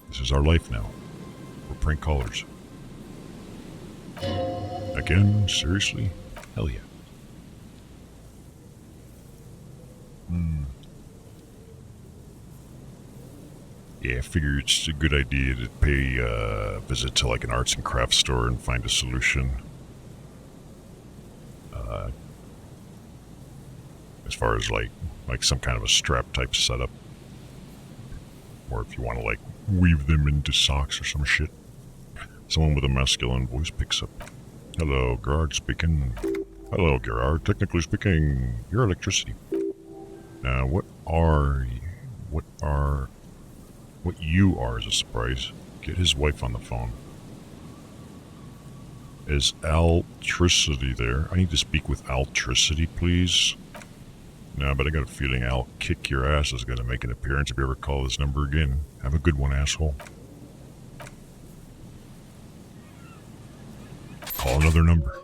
This is our life now. We're prank callers. Again? Seriously? Hell yeah. Yeah, I figure it's a good idea to pay a visit to like an arts and crafts store and find a solution. As far as like some kind of a strap type setup. Or if you want to like weave them into socks or some shit. Someone with a masculine voice picks up. Hello, Gerard speaking. Hello, Gerard. Technically speaking, your electricity. What you are is a surprise. Get his wife on the phone. Is Altricity there? I need to speak with Altricity, please. No, but I got a feeling I'll kick your ass is going to make an appearance if you ever call this number again. Have a good one, asshole. Call another number.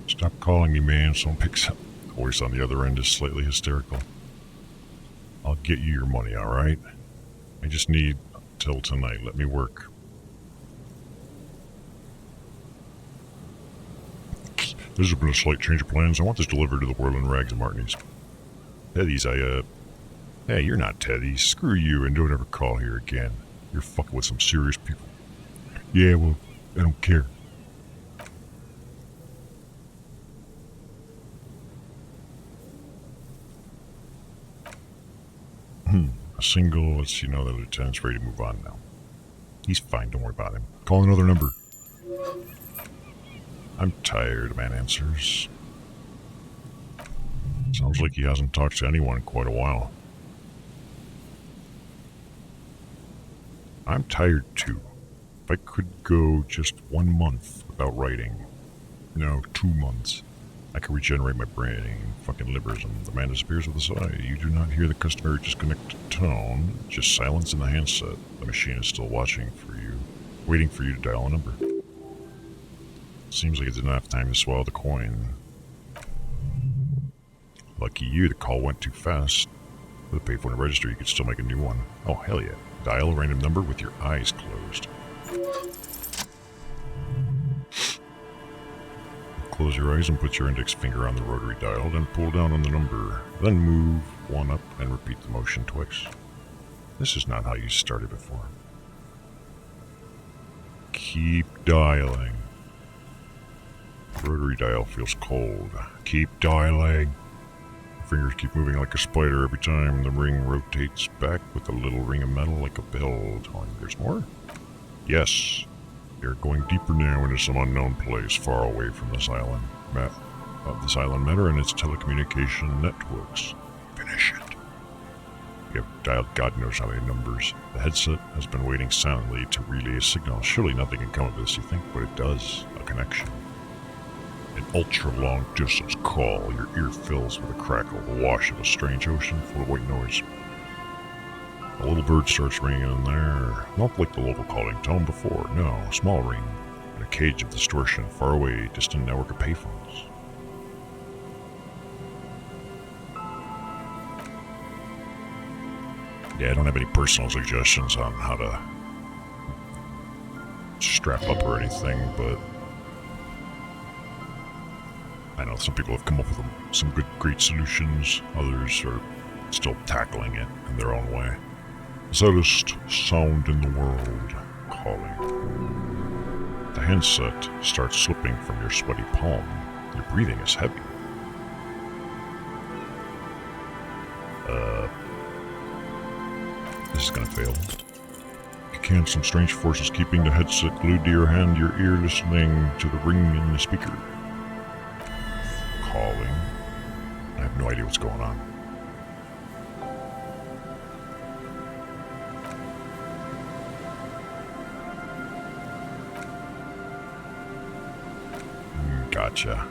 Stop calling me, man. Someone picks up. The voice on the other end is slightly hysterical. I'll get you your money, alright? I just need till tonight. Let me work. This has been a slight change of plans. I want this delivered to the Whirling Rags and Martinez. Teddy's, Hey, you're not Teddy. Screw you and don't ever call here again. You're fucking with some serious people. Yeah, well, I don't care. A single, let's know the lieutenant's ready to move on now. He's fine, don't worry about him. Call another number. I'm tired, a man answers. Sounds like he hasn't talked to anyone in quite a while. I'm tired too. If I could go just 1 month without writing. No, 2 months. I can regenerate my brain, fucking livers, and the man disappears with a sigh. You do not hear the customary disconnected tone, just silence in the handset. The machine is still watching for you, waiting for you to dial a number. Seems like it didn't have time to swallow the coin. Lucky you, the call went too fast. With a payphone and register, you could still make a new one. Oh, hell yeah. Dial a random number with your eyes closed. Close your eyes and put your index finger on the rotary dial, then pull down on the number. Then move one up and repeat the motion twice. This is not how you started before. Keep dialing. The rotary dial feels cold. Keep dialing. The fingers keep moving like a spider every time the ring rotates back with a little ring of metal like a bell telling there's more. Yes. You're going deeper now into some unknown place far away from this island matter and its telecommunication networks. Finish it. You have dialed God knows how many numbers. The headset has been waiting silently to relay a signal. Surely nothing can come of this, you think, but it does. A connection. An ultra-long distance call. Your ear fills with a crackle, the wash of a strange ocean full of white noise. A little bird starts ringing in there. Not like the local calling tone before. No, a small ring. In a cage of distortion, far away, distant network of payphones. Yeah, I don't have any personal suggestions on how to strap up or anything, but I know some people have come up with some great solutions. Others are still tackling it in their own way. Saddest sound in the world, calling. The handset starts slipping from your sweaty palm. Your breathing is heavy. This is gonna fail. You can't, some strange forces keeping the headset glued to your hand, your ear listening to the ring in the speaker. Calling. I have no idea what's going on. Gotcha.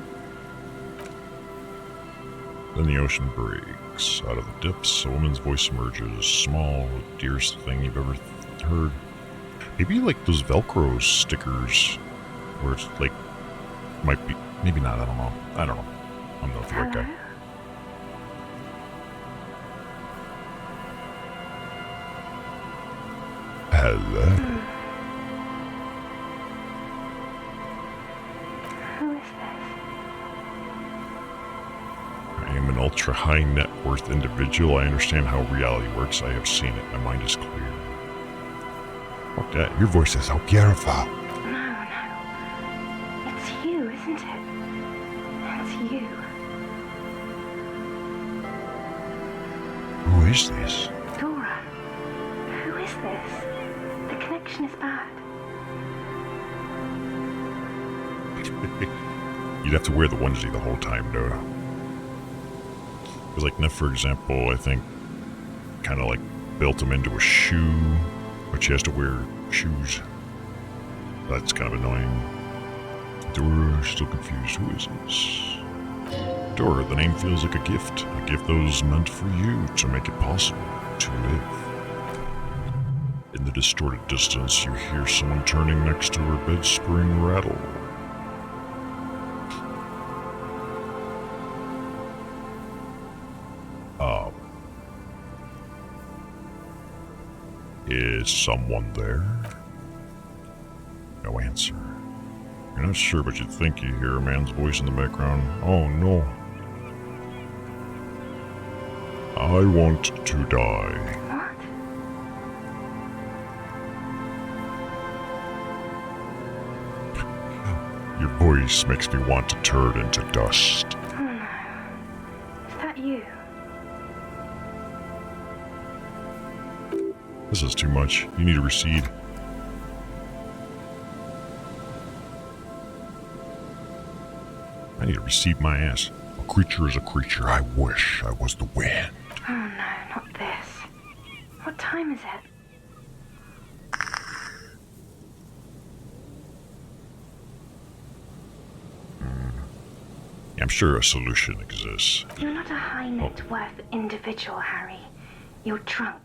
Then the ocean breaks. Out of the depths, a woman's voice emerges. Small, dearest thing you've ever heard. Maybe like those Velcro stickers, where it's like, might be, maybe not, I don't know. I'm not the right guy. Hello. Who is this? I am an ultra-high net worth individual. I understand how reality works. I have seen it. My mind is clear. Fuck that. Your voice is so beautiful. No. It's you, isn't it? It's you. Who is this? Dora. Who is this? The connection is bad. You'd have to wear the onesie the whole time, though. Because, like, Neff, for example, I think, kind of like built him into a shoe, but she has to wear shoes. That's kind of annoying. Dora, still confused. Who is this? Dora, the name feels like a gift that was meant for you to make it possible to live. In the distorted distance, you hear someone turning next to her bed spring rattle. Is someone there? No answer. You're not sure, but you think you hear a man's voice in the background. Oh no. I want to die. What? Your voice makes me want to turn into dust. Oh no. Is that you? This is too much. You need to recede. I need to recede my ass. A creature is a creature. I wish I was the wind. Oh no, not this. What time is it? I'm sure a solution exists. You're not a high net worth individual, Harry. You're drunk.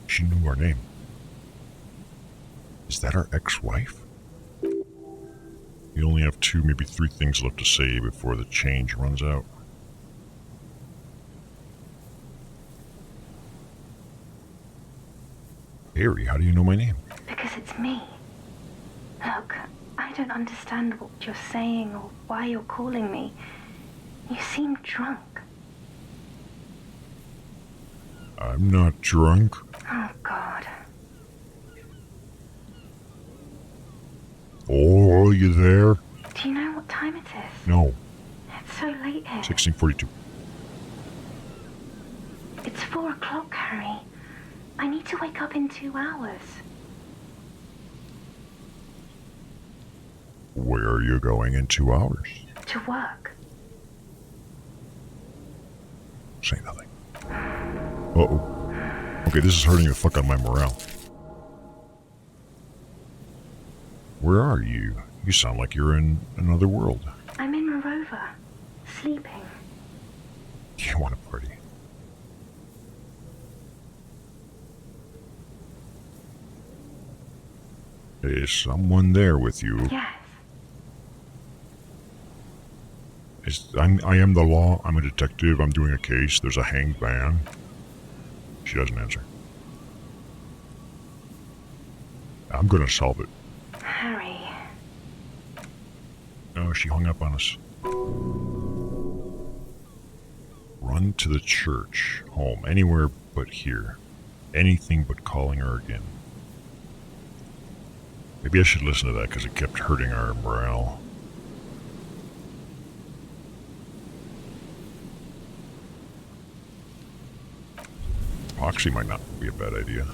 She knew our name. Is that our ex-wife? You only have 2, maybe 3 things left to say before the change runs out. Harry, how do you know my name? Because it's me. Look, I don't understand what you're saying or why you're calling me. You seem drunk. I'm not drunk. Oh, God. Oh, are you there? Do you know what time it is? No. It's so late here. 1642. It's 4 o'clock, Harry. I need to wake up in 2 hours. Where are you going in 2 hours? To work. Say nothing. Uh-oh. Okay, this is hurting the fuck out of my morale. Where are you? You sound like you're in another world. I'm in Rover, sleeping. You want to party? Is someone there with you? Yes. I am the law. I'm a detective. I'm doing a case. There's a hanged man. She doesn't answer. I'm gonna solve it. Harry. Oh, she hung up on us. Run to the church. Home. Anywhere but here. Anything but calling her again. Maybe I should listen to that because it kept hurting our morale. Actually, might not be a bad idea.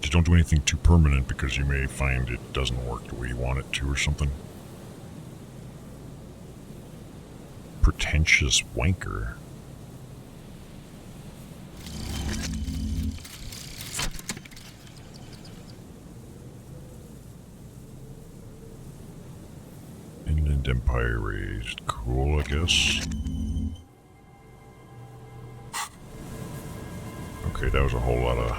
Just don't do anything too permanent because you may find it doesn't work the way you want it to or something. Pretentious wanker. vampire raised. Cool, I guess. Okay, that was a whole lot of...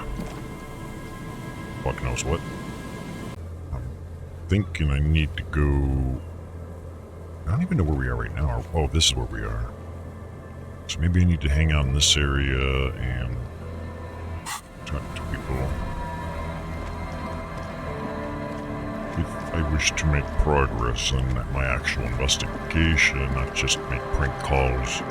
fuck knows what. I'm thinking I need to go... I don't even know where we are right now. Oh, this is where we are. So maybe I need to hang out in this area and talk to people. If I wish to make progress in my actual investigation, not just make prank calls.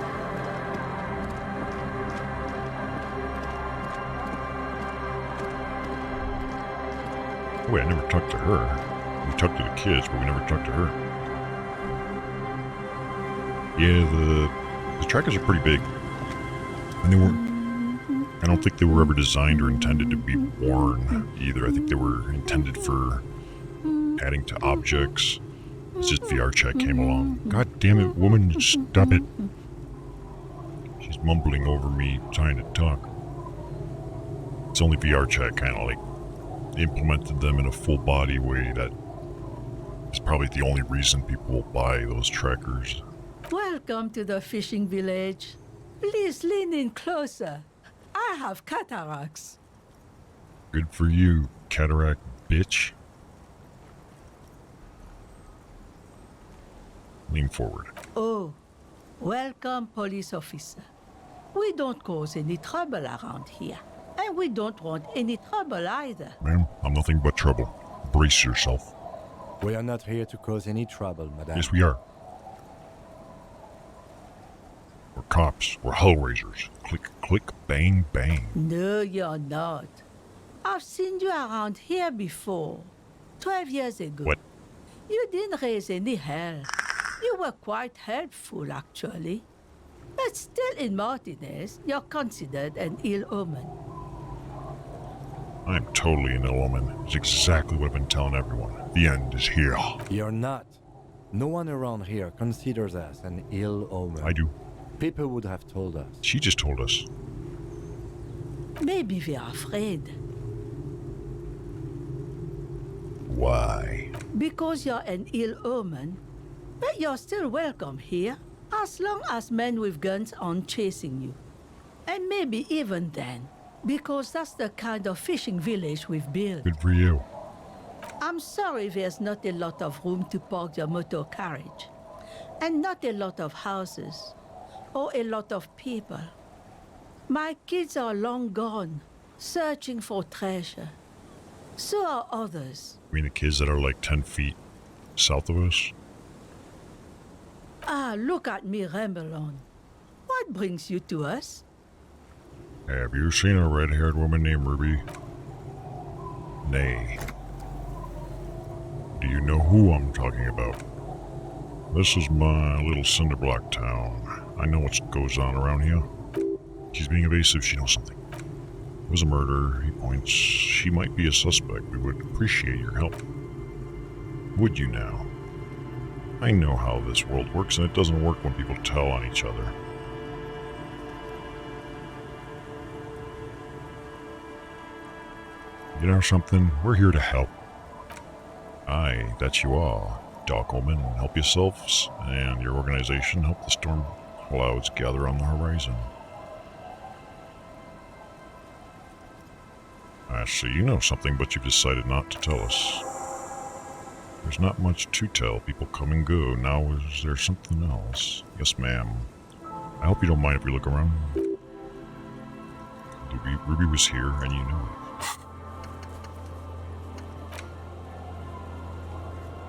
Wait, I never talked to her. We talked to the kids, but we never talked to her. Yeah, the trackers are pretty big. And they weren't... I don't think they were ever designed or intended to be worn either. I think they were intended for adding to objects. It's just VR chat came along. God damn it, woman, stop it. She's mumbling over me, trying to talk. It's only VR chat kind of like implemented them in a full body way that is probably the only reason people will buy those trackers. Welcome to the fishing village. Please lean in closer. I have cataracts. Good for you, cataract bitch. Lean forward. Oh, welcome, police officer. We don't cause any trouble around here. And we don't want any trouble either. Ma'am, I'm nothing but trouble. Brace yourself. We are not here to cause any trouble, madame. Yes, we are. We're cops. We're hellraisers. Click, click, bang, bang. No, you're not. I've seen you around here before. 12 years ago. What? You didn't raise any hell. You were quite helpful, actually. But still in Martinez, you're considered an ill omen. I'm totally an ill omen. It's exactly what I've been telling everyone. The end is here. You're not. No one around here considers us an ill omen. I do. People would have told us. She just told us. Maybe we're afraid. Why? Because you're an ill omen, but you're still welcome here, as long as men with guns aren't chasing you. And maybe even then, because that's the kind of fishing village we've built. Good for you. I'm sorry there's not a lot of room to park your motor carriage, and not a lot of houses, or a lot of people. My kids are long gone, searching for treasure. So are others. You mean the kids that are like 10 feet south of us? Ah, look at me ramble on. What brings you to us? Have you seen a red-haired woman named Ruby? Nay. Do you know who I'm talking about? This is my little cinderblock town. I know what goes on around here. She's being evasive. She knows something. It was a murder, he points. She might be a suspect. We would appreciate your help. Would you now? I know how this world works, and it doesn't work when people tell on each other. You know something? We're here to help. Aye, that's you all. Doc Omen, help yourselves, and your organization help the storm clouds gather on the horizon. I see you know something, but you've decided not to tell us. There's not much to tell. People come and go. Now is there something else? Yes, ma'am. I hope you don't mind if we look around. Ruby was here, and you know it.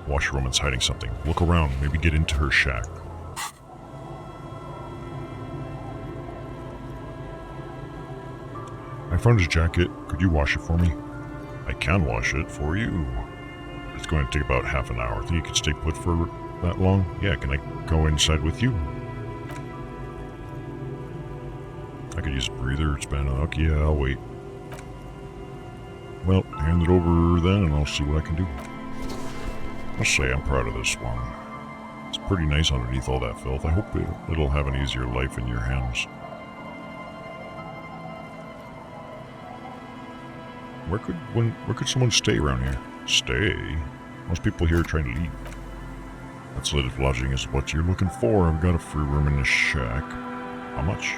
Washerwoman's hiding something. Look around. Maybe get into her shack. I found his jacket. Could you wash it for me? I can wash it for you. It's going to take about half an hour. Think you could stay put for that long? Yeah, can I go inside with you? I could use a breather. It's been okay, yeah, I'll wait. Well, hand it over then and I'll see what I can do. I'll say I'm proud of this one. It's pretty nice underneath all that filth. I hope it'll have an easier life in your hands. Where could someone stay around here? Stay? Most people here are trying to leave. Outside if lodging is what you're looking for, I've got a free room in the shack. How much?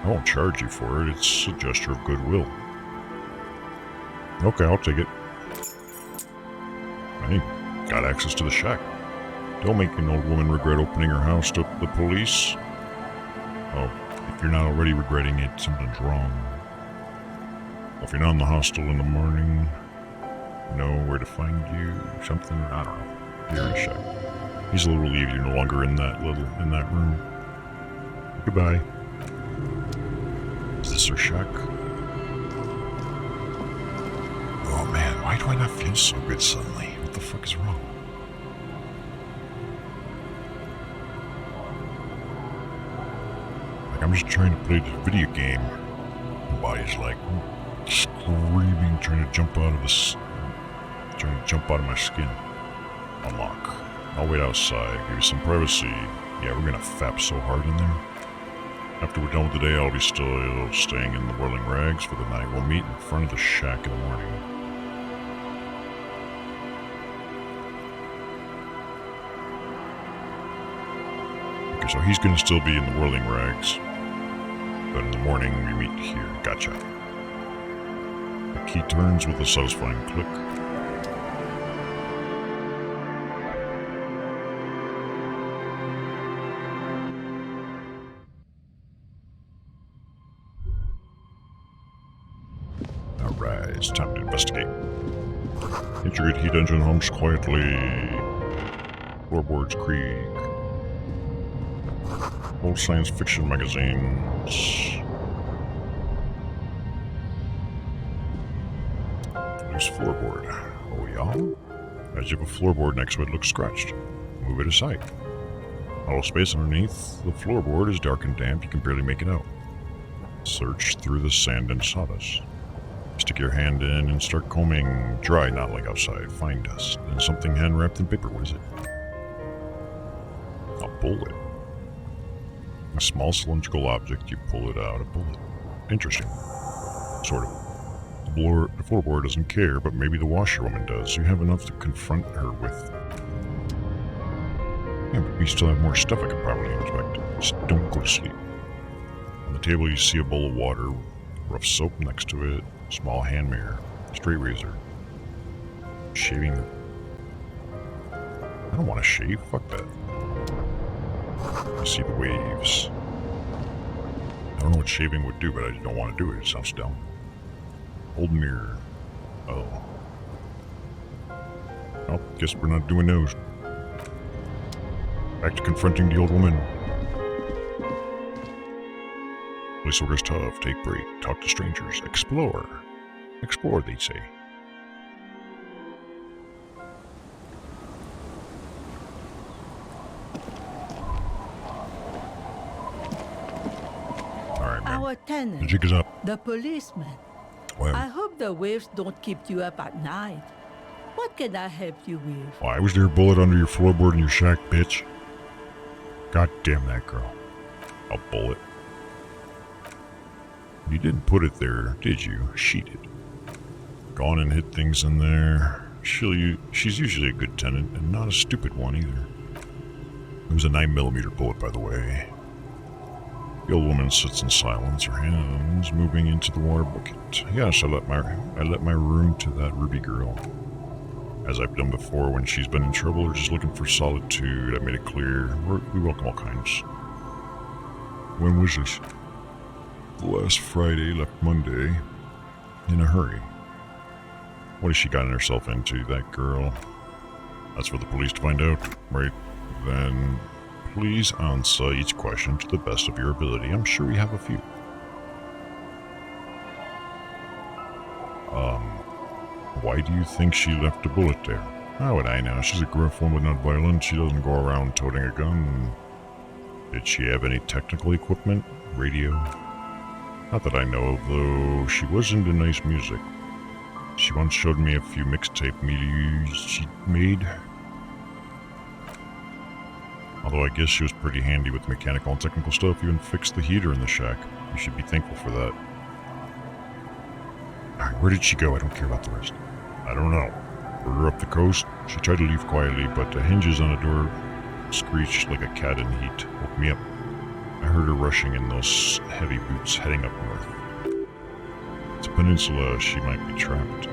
I won't charge you for it, it's a gesture of goodwill. Okay, I'll take it. Hey, got access to the shack. Don't make an old woman regret opening her house to the police. Oh, if you're not already regretting it, something's wrong. If you're not in the hostel in the morning, know where to find you, something, I don't know. You're in a shack. He's a little relieved you're no longer in that room. Goodbye. Is this her shack? Oh man, why do I not feel so good suddenly? What the fuck is wrong? Like I'm just trying to play this video game. My body's like screaming, trying to jump out of my skin. Unlock. I'll wait outside, give you some privacy. Yeah, we're gonna fap so hard in there. After we're done with the day, I'll be still staying in the Whirling Rags for the night. We'll meet in front of the shack in the morning. Okay, so he's gonna still be in the Whirling Rags. But in the morning, we meet here. Gotcha. The key turns with a satisfying click. Alright, it's time to investigate. Intricate heat engine hums quietly. Floorboards creak. Old science fiction magazines. Loose floorboard. Oh yeah? As if a floorboard next to it looks scratched. Move it aside. Hollow space underneath the floorboard is dark and damp. You can barely make it out. Search through the sand and sawdust. Stick your hand in and start combing. Dry, not like outside. Find dust. And something hand wrapped in paper. What is it? A bullet. A small cylindrical object. You pull it out. A bullet. Interesting. Sort of. The floorboard doesn't care, but maybe the washerwoman does. You have enough to confront her with. Yeah, but we still have more stuff I could probably inspect. Just don't go to sleep. On the table you see a bowl of water. Rough soap next to it. Small hand mirror. Straight razor. Shaving. I don't want to shave. Fuck that. I see the waves. I don't know what shaving would do, but I don't want to do it. It sounds dumb. Old mirror. Oh. Well, guess we're not doing those. Back to confronting the old woman. Police orders tough. Take break. Talk to strangers. Explore. Explore, they say. Alright, man. Our tenant. The jig is up. The policeman. Well, I hope the waves don't keep you up at night. What can I help you with? why was there a bullet under your floorboard in your shack, bitch? God damn that girl. A bullet. You didn't put it there, did you? She did. Gone and hid things in there. She's usually a good tenant, and not a stupid one either. It was a 9mm bullet, by the way. The old woman sits in silence, her hands moving into the water bucket. Yes, I let my room to that Ruby girl. As I've done before when she's been in trouble or just looking for solitude, I made it clear we welcome all kinds. When was this? Last Friday, left Monday. In a hurry. What has she gotten herself into, that girl? That's for the police to find out. Right, then please answer each question to the best of your ability. I'm sure we have a few. Why do you think she left a bullet there? How would I know? She's a gruff woman, not violent. She doesn't go around toting a gun. Did she have any technical equipment? Radio? Not that I know of, though. She was into nice music. She once showed me a few mixtape medias she'd made. Although I guess she was pretty handy with mechanical and technical stuff. Even fixed the heater in the shack. You should be thankful for that. Alright, where did she go? I don't care about the rest. I don't know. Further up the coast, she tried to leave quietly, but the hinges on the door screeched like a cat in heat. Woke me up. I heard her rushing in those heavy boots heading up north. It's a peninsula, she might be trapped.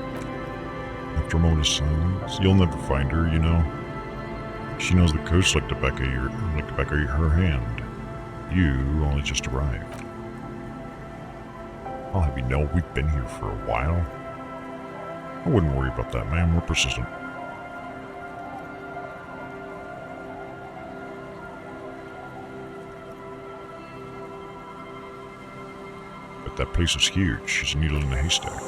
After a moment of silence, you'll never find her, you know. She knows the coast like the back of her hand. You only just arrived. I'll have you know we've been here for a while. I wouldn't worry about that, man. We're persistent. But that place is huge. She's a needle in a haystack.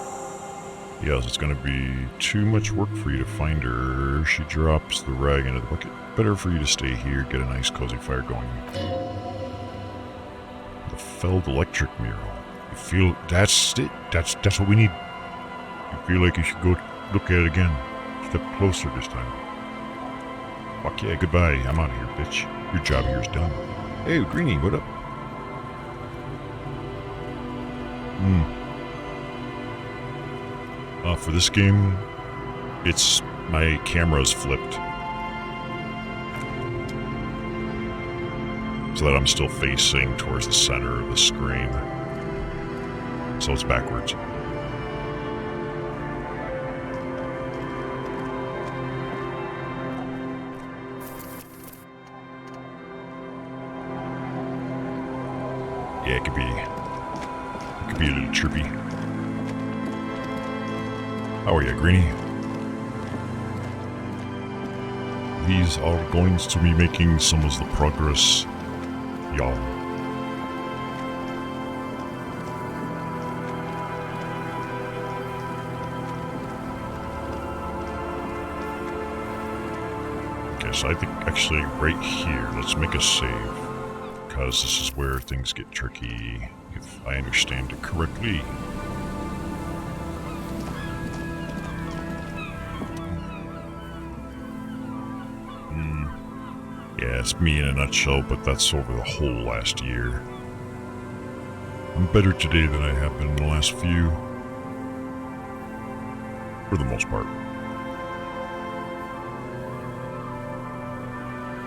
Yes, it's gonna be too much work for you to find her. She drops the rag into the bucket. Better for you to stay here, get a nice cozy fire going. The felled electric mural. You feel that's it? That's what we need. You feel like you should go look at it again. Step closer this time. Fuck yeah, goodbye. I'm out of here, bitch. Your job here is done. Hey, Greenie, what up? For this game, it's my camera's flipped. So that I'm still facing towards the center of the screen. So it's backwards. Yeah, it could be a little trippy. How are you, Greenie? These are going to be making some of the progress, y'all. Okay, so I think actually right here, let's make a save. Because this is where things get tricky, if I understand it correctly. Yeah, it's me in a nutshell, but that's over the whole last year. I'm better today than I have been in the last few. For the most part.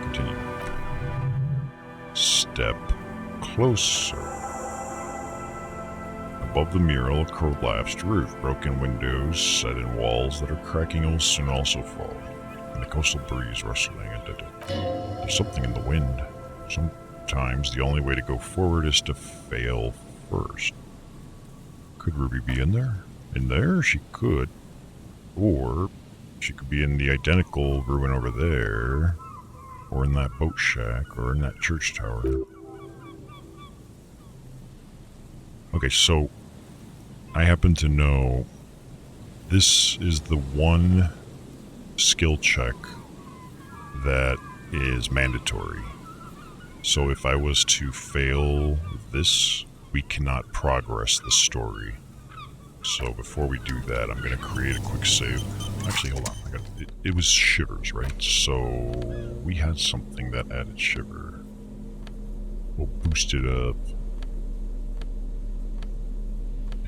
Continue. Step closer. Above the mural, a collapsed roof, broken windows set in walls that are cracking will soon also fall, and the coastal breeze rustling at it. There's something in the wind. Sometimes the only way to go forward is to fail first. Could Ruby be in there? In there? She could. Or she could be in the identical ruin over there, or in that boat shack, or in that church tower. Okay, so I happen to know this is the one skill check that is mandatory. So if I was to fail this, we cannot progress the story. So before we do that, I'm going to create a quick save. Actually, hold on. It was shivers, right? So we had something that added shiver. We'll boost it up.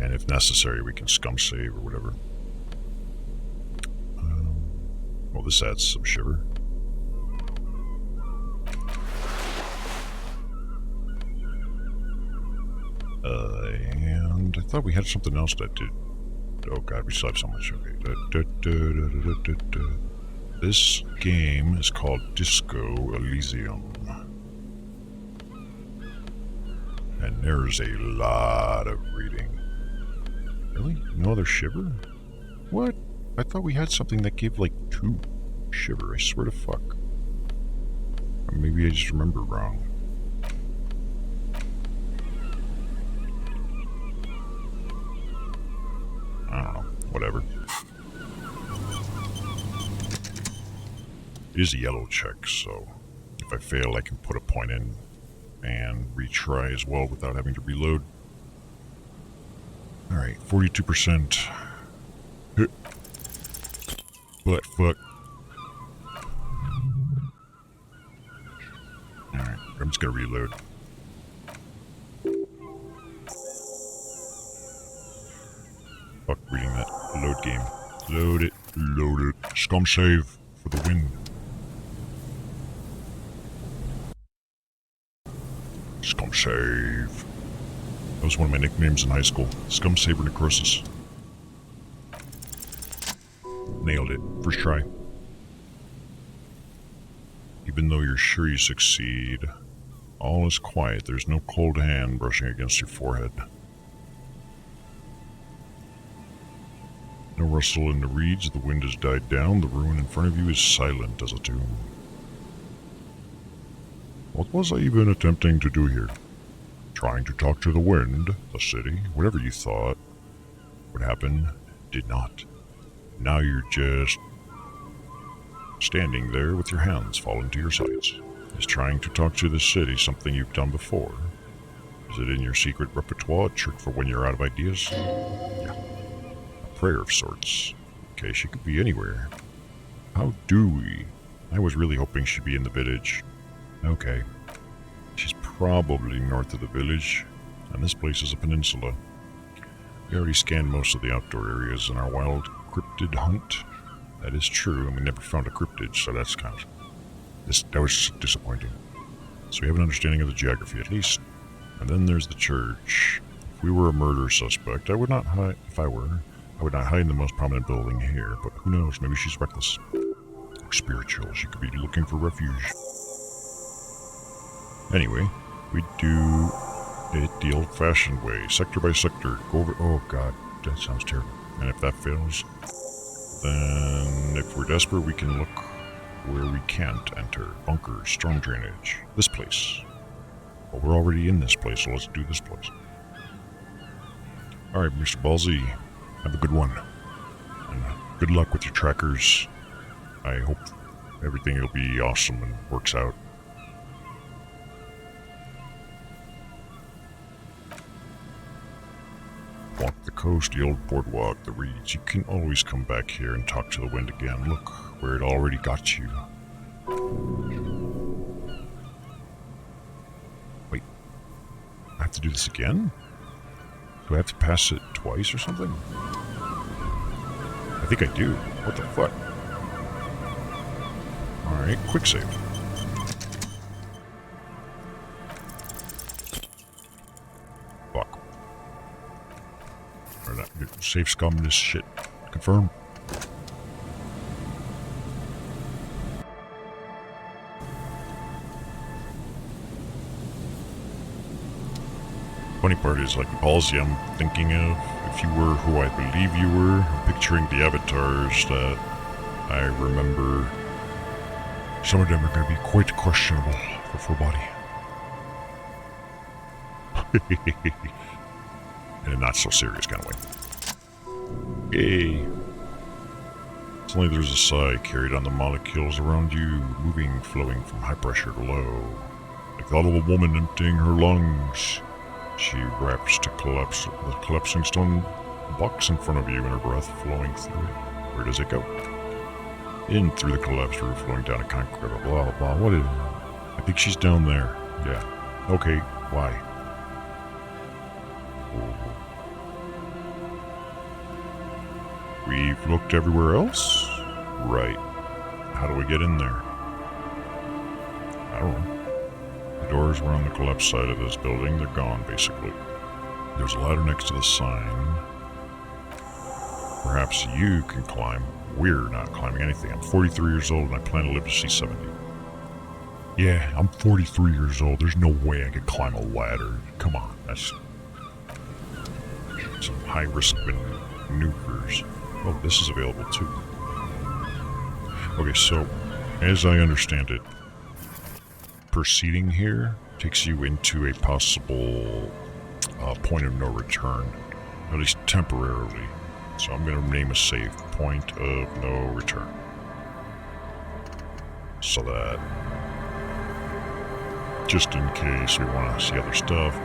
And if necessary, we can scum save or whatever. Well, this adds some shiver. And I thought we had something else that did. Oh god, we still have so much. Okay. This game is called Disco Elysium. And there's a lot of reading. Really? No other shiver? What? I thought we had something that gave like 2 shiver. I swear to fuck. Or maybe I just remember wrong. I don't know. Whatever. It is a yellow check, so if I fail, I can put a point in and retry as well without having to reload. Alright, 42%. But fuck. Alright, I'm just gonna reload. Fuck reading that. Load game. Load it. Load it. Scum save for the win. Scum save. That was one of my nicknames in high school. Scum Saber Necroxix. Nailed it. First try. Even though you're sure you succeed, all is quiet. There's no cold hand brushing against your forehead. No rustle in the reeds. The wind has died down. The ruin in front of you is silent as a tomb. What was I even attempting to do here? Trying to talk to the wind, the city, whatever you thought would happen, did not. Now you're just standing there with your hands fallen to your sides. Is trying to talk to the city something you've done before? Is it in your secret repertoire, a trick for when you're out of ideas? Yeah. A prayer of sorts. Okay, she could be anywhere. How do we? I was really hoping she'd be in the village. Okay. She's probably north of the village, and this place is a peninsula. We already scanned most of the outdoor areas in our wild cryptid hunt. That is true, and we never found a cryptid, so that's kind of... that was disappointing. So we have an understanding of the geography, at least. And then there's the church. If we were a murder suspect, I would not hide... If I were, I would not hide in the most prominent building here, but who knows, maybe she's reckless. Or spiritual, she could be looking for refuge. Anyway, we do it the old-fashioned way, sector by sector. Go over... Oh god, that sounds terrible. And if that fails, then if we're desperate, we can look where we can't enter. Bunkers, storm drainage. This place. Well, we're already in this place, so let's do this place. Alright, Mr. Ballsy, have a good one. And good luck with your trackers. I hope everything will be awesome and works out. Walk the coast, the old boardwalk, the reeds. You can always come back here and talk to the wind again. Look where it already got you. Wait. I have to do this again? Do I have to pass it twice or something? I think I do. What the fuck? Alright, quick save. Fuck. Or not. Save scum this shit. Confirm. Funny part is, like, Elysium, I'm thinking of, if you were who I believe you were, I'm picturing the avatars that I remember. Some of them are going to be quite questionable for full body. In a not so serious kind of way. Yay. Suddenly there's a sigh carried on the molecules around you, moving, flowing from high pressure to low. Like the thought of a woman emptying her lungs. She raps to collapse the collapsing stone box in front of you and her breath flowing through it. Where does it go? In through the collapsed roof, flowing down a concrete, blah, blah, blah. What is... I think she's down there. Yeah. Okay, why? We've looked everywhere else? Right. How do we get in there? I don't know. The doors were on the collapsed side of this building. They're gone, basically. There's a ladder next to the sign. Perhaps you can climb. We're not climbing anything. I'm 43 years old and I plan to live to see 70. Yeah, I'm 43 years old. There's no way I could climb a ladder. Come on, that's some high-risk maneuvers. Oh, this is available too. Okay, so, as I understand it, proceeding here takes you into a possible point of no return, at least temporarily. So I'm going to name a save point of no return. So that, just in case we want to see other stuff,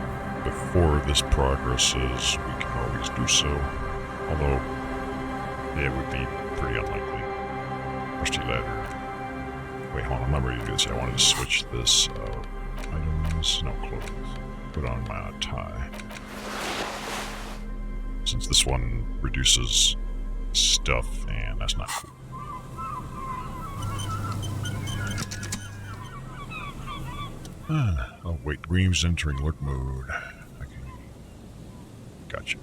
before this progresses, we can always do so. Although, it would be pretty unlikely. Rusty ladder. Wait, hold on, I'm not ready to do this. I wanted to switch this out. Items, no clothes. Put on my tie. Since this one reduces stuff, and that's not cool. Oh, wait, Greaves entering alert mode. Okay. Gotcha.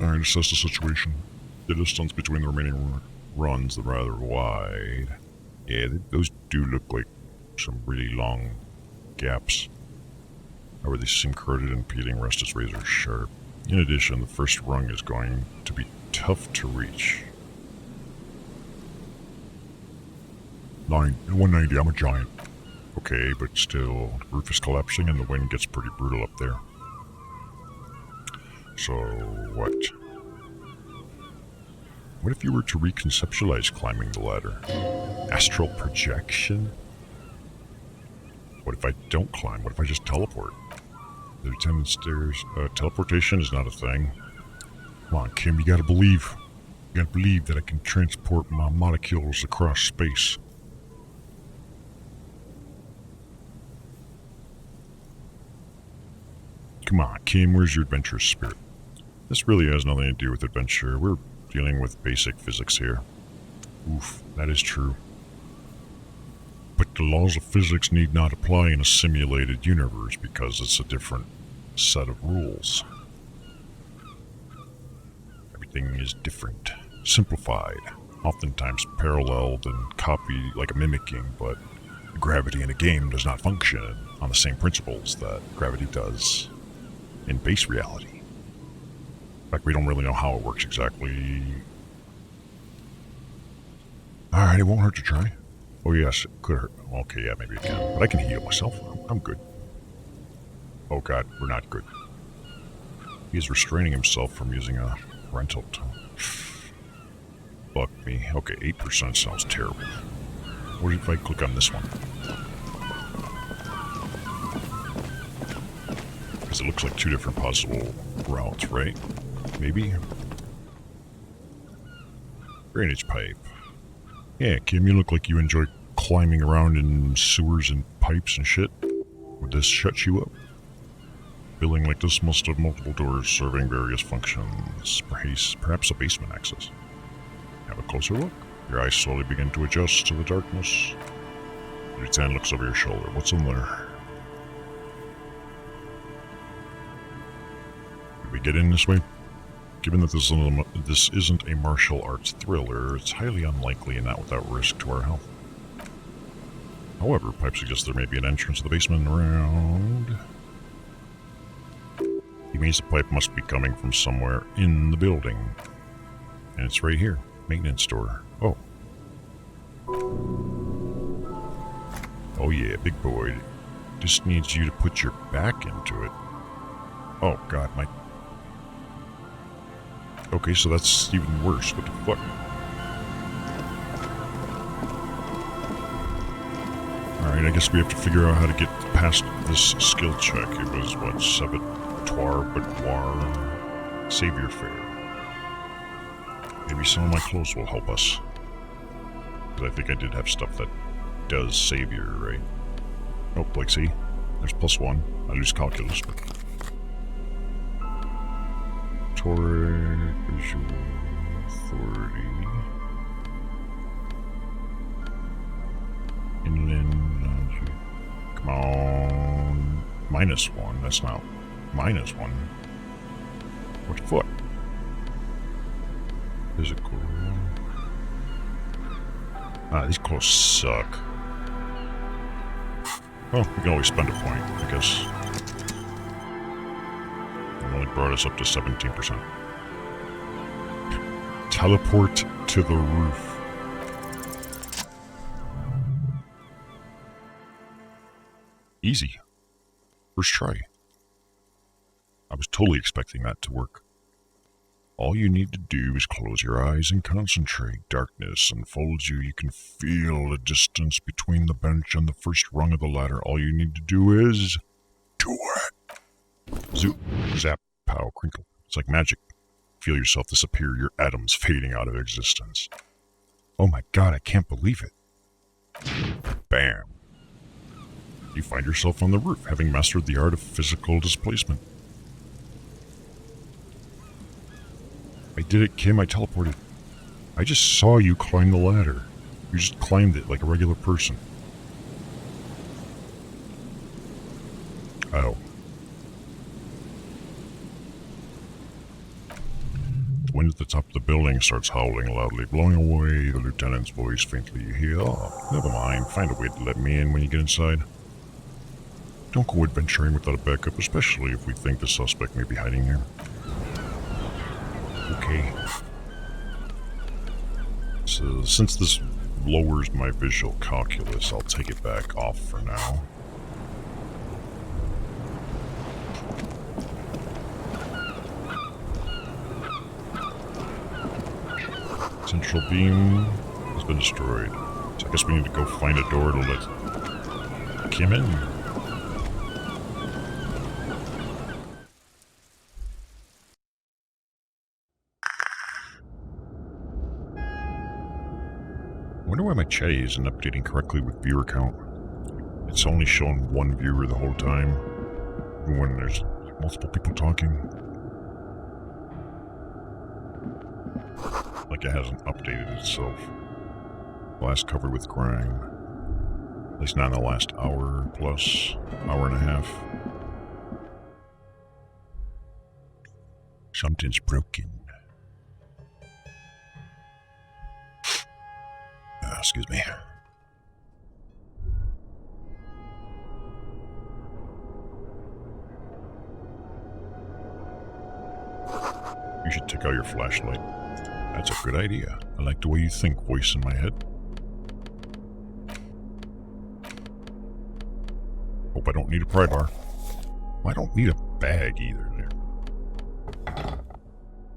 Alright, assess the situation. The distance between the remaining runs is rather wide. Yeah, those do look like some really long gaps. However, they seem corroded and peeling rust is razor sharp. In addition, the first rung is going to be tough to reach. 190, I'm a giant. Okay, but still, the roof is collapsing and the wind gets pretty brutal up there. So, what? What if you were to reconceptualize climbing the ladder? Astral projection? What if I don't climb? What if I just teleport? The lieutenant stairs. Teleportation is not a thing. Come on, Kim, you gotta believe. You gotta believe that I can transport my molecules across space. Come on, Kim, where's your adventurous spirit? This really has nothing to do with adventure. We're dealing with basic physics here. Oof, that is true. But the laws of physics need not apply in a simulated universe because it's a different set of rules. Everything is different, simplified, oftentimes paralleled and copied like a mimicking, but gravity in a game does not function on the same principles that gravity does in base reality. In fact, we don't really know how it works exactly. Alright, it won't hurt to try. Oh yes, it could hurt. Okay, yeah, maybe it can. But I can heal myself. I'm good. Oh god, we're not good. He's restraining himself from using a rental tool. Fuck me. Okay, 8% sounds terrible. What if I click on this one? Because it looks like two different possible routes, right? Maybe? Drainage pipe. Yeah, Kim, you look like you enjoy climbing around in sewers and pipes and shit. Would this shut you up? Building like this must have multiple doors serving various functions. Perhaps a basement access. Have a closer look. Your eyes slowly begin to adjust to the darkness. The lieutenant looks over your shoulder. What's in there? Did we get in this way? Given that this isn't a martial arts thriller, it's highly unlikely and not without risk to our health. However, pipe suggests there may be an entrance to the basement around. He means the pipe must be coming from somewhere in the building. And it's right here. Maintenance door. Oh. Oh yeah, big boy. Just needs you to put your back into it. Oh god, my... Okay, so that's even worse. What the fuck? Alright, I guess we have to figure out how to get past this skill check. It was, what, Saboteur, Boudoir, Savior Fair. Maybe some of my clothes will help us. Because I think I did have stuff that does Savior, right? Oh, like, see? There's +1. I lose calculus, but... Toric, Visual Authority... Inland Logic... Come on... -1, that's not... -1. What the fuck? Physical... Ah, these clothes suck. Well, we can always spend a point, I guess. It only brought us up to 17%. Teleport to the roof. Easy. First try. I was totally expecting that to work. All you need to do is close your eyes and concentrate. Darkness enfolds you. You can feel the distance between the bench and the first rung of the ladder. All you need to do is... do it! Zoop, zap, pow, crinkle. It's like magic. Feel yourself disappear, your atoms fading out of existence. Oh my god, I can't believe it. Bam. You find yourself on the roof, having mastered the art of physical displacement. I did it, Kim. I teleported. I just saw you climb the ladder. You just climbed it like a regular person. Oh. The wind at the top of the building starts howling loudly, blowing away the lieutenant's voice faintly. You hear, oh, never mind. Find a way to let me in when you get inside. Don't go adventuring without a backup, especially if we think the suspect may be hiding here. Okay. So, since this lowers my visual calculus, I'll take it back off for now. Central beam has been destroyed. So I guess we need to go find a door to let Kim in. I wonder why my chat isn't updating correctly with viewer count. It's only showing one viewer the whole time, even when there's multiple people talking. Like it hasn't updated itself. Last covered with crime. At least not in the last hour plus, hour and a half. Something's broken. Excuse me. You should take out your flashlight. That's a good idea. I like the way you think, voice in my head. Hope I don't need a pry bar. I don't need a bag either there.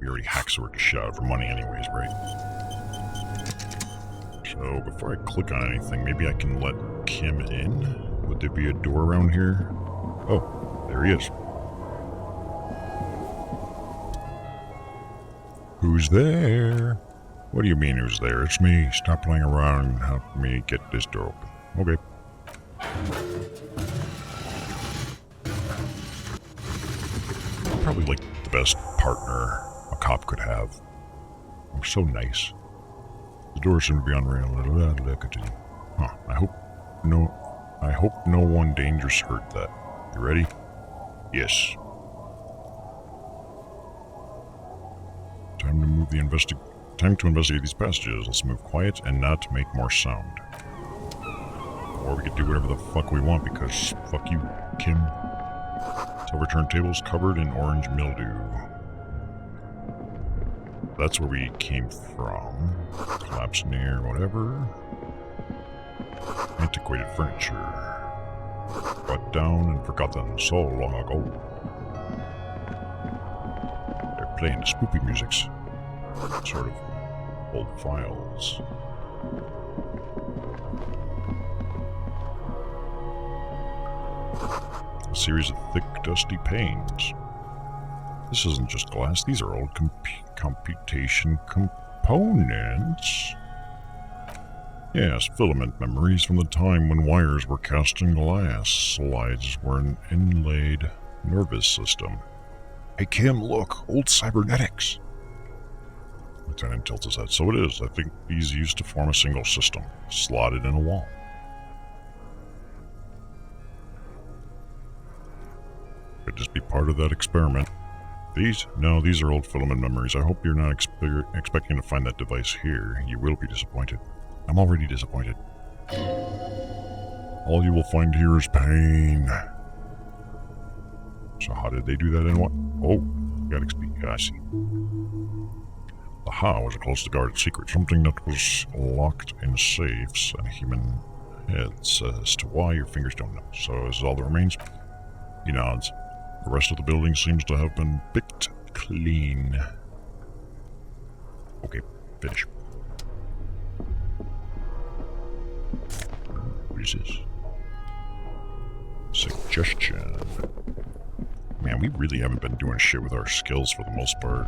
We already hacksorted the shot for money anyways, right? So, before I click on anything, maybe I can let Kim in? Would there be a door around here? Oh, there he is. Who's there? What do you mean who's there? It's me. Stop playing around and help me get this door open. Okay. Probably like the best partner a cop could have. I'm so nice. The door seems to be on rail. Continue. Huh. I hope no one dangerous heard that. You ready? Yes. Time to investigate these passages. Let's move quiet and not make more sound. Or we could do whatever the fuck we want because fuck you, Kim. Silver turntables covered in orange mildew. That's where we came from. Collapse near whatever. Antiquated furniture. Brought down and forgotten so long ago. They're playing the spoopy musics. Sort of old files. A series of thick, dusty panes. This isn't just glass, these are old computation components. Yes, filament memories from the time when wires were cast in glass. Slides were an inlaid nervous system. Hey Kim, look, old cybernetics. Lieutenant tilts his head. So it is. I think these used to form a single system, slotted in a wall. Could just be part of that experiment. These? No, these are old filament memories. I hope you're not expecting to find that device here. You will be disappointed. I'm already disappointed. All you will find here is pain. So how did they do that and what? Oh, gotta explain. I see. The how was a close to guarded secret. Something that was locked in safes and human heads. As to why, your fingers don't know. So is all that remains? He nods. The rest of the building seems to have been picked clean. Okay, finish. What is this? Suggestion. Man, we really haven't been doing shit with our skills for the most part.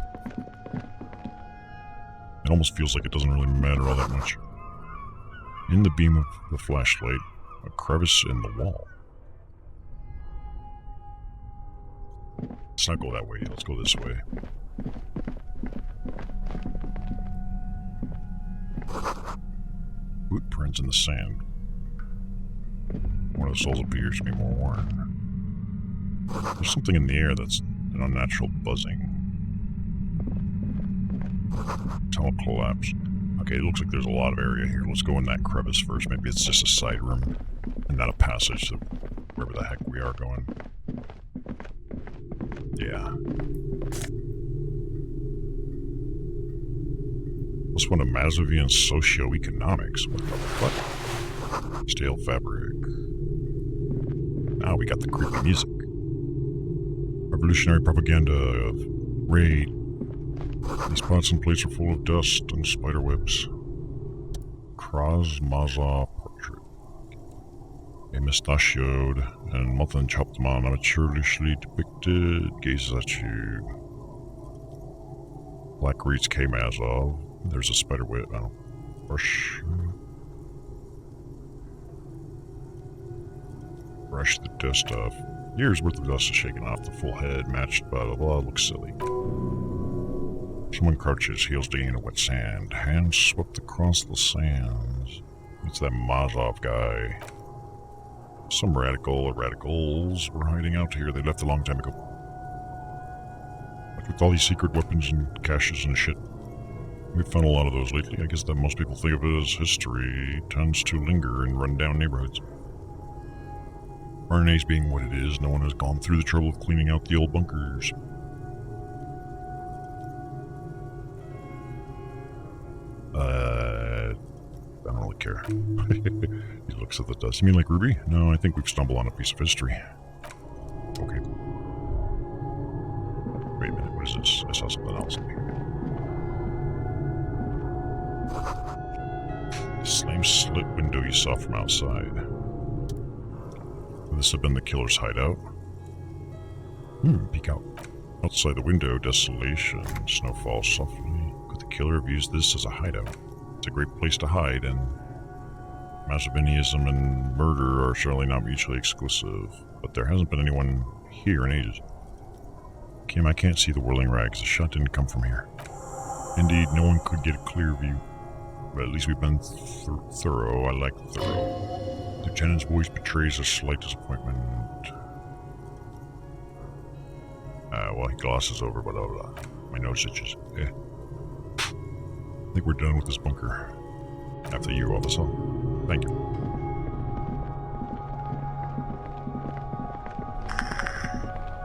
It almost feels like it doesn't really matter all that much. In the beam of the flashlight, a crevice in the wall. Let's not go that way, let's go this way. boot prints in the sand. One of the souls appears to be more worn. There's something in the air that's an unnatural buzzing. Tunnel collapse. Okay, it looks like there's a lot of area here. Let's go in that crevice first. Maybe it's just a side room and not a passage to wherever the heck we are going. Yeah. Plus one of Mazovian socioeconomics. What the fuck? Stale fabric. Now we got the creepy music. Revolutionary propaganda of raid. These pots and plates are full of dust and spider webs. Krasmaza portrait. A mustachioed and muffin chopped man amateurishly depicted gazes at you. Black reads K-Mazov. There's a spider web. Oh. Brush the dust off. Years worth of dust is shaken off the full head, matched by the blah. Looks silly. Someone crouches, heels digging in wet sand. Hands swept across the sands. It's that Mazov guy. Some radical or radicals were hiding out here. They left a long time ago. Like with all these secret weapons and caches and shit. We've found a lot of those lately. I guess that most people think of it as history tends to linger in run-down neighborhoods. RNA's being what it is, no one has gone through the trouble of cleaning out the old bunkers. I don't really care. He looks at the dust. You mean like Ruby? No, I think we've stumbled on a piece of history. Okay. Wait a minute, what is this? I saw something else. The same slit window you saw from outside. Would this have been the killer's hideout? Peek out. Outside the window, desolation. Snow falls softly. Could the killer have used this as a hideout? It's a great place to hide, and Mazovianism and murder are certainly not mutually exclusive. But there hasn't been anyone here in ages. Kim, I can't see the whirling rags. The shot didn't come from here. Indeed, no one could get a clear view. But at least we've been thorough. I like thorough. Lieutenant's voice betrays a slight disappointment. Well, he glosses over, but my nose itches. I think we're done with this bunker. After you, officer. Thank you.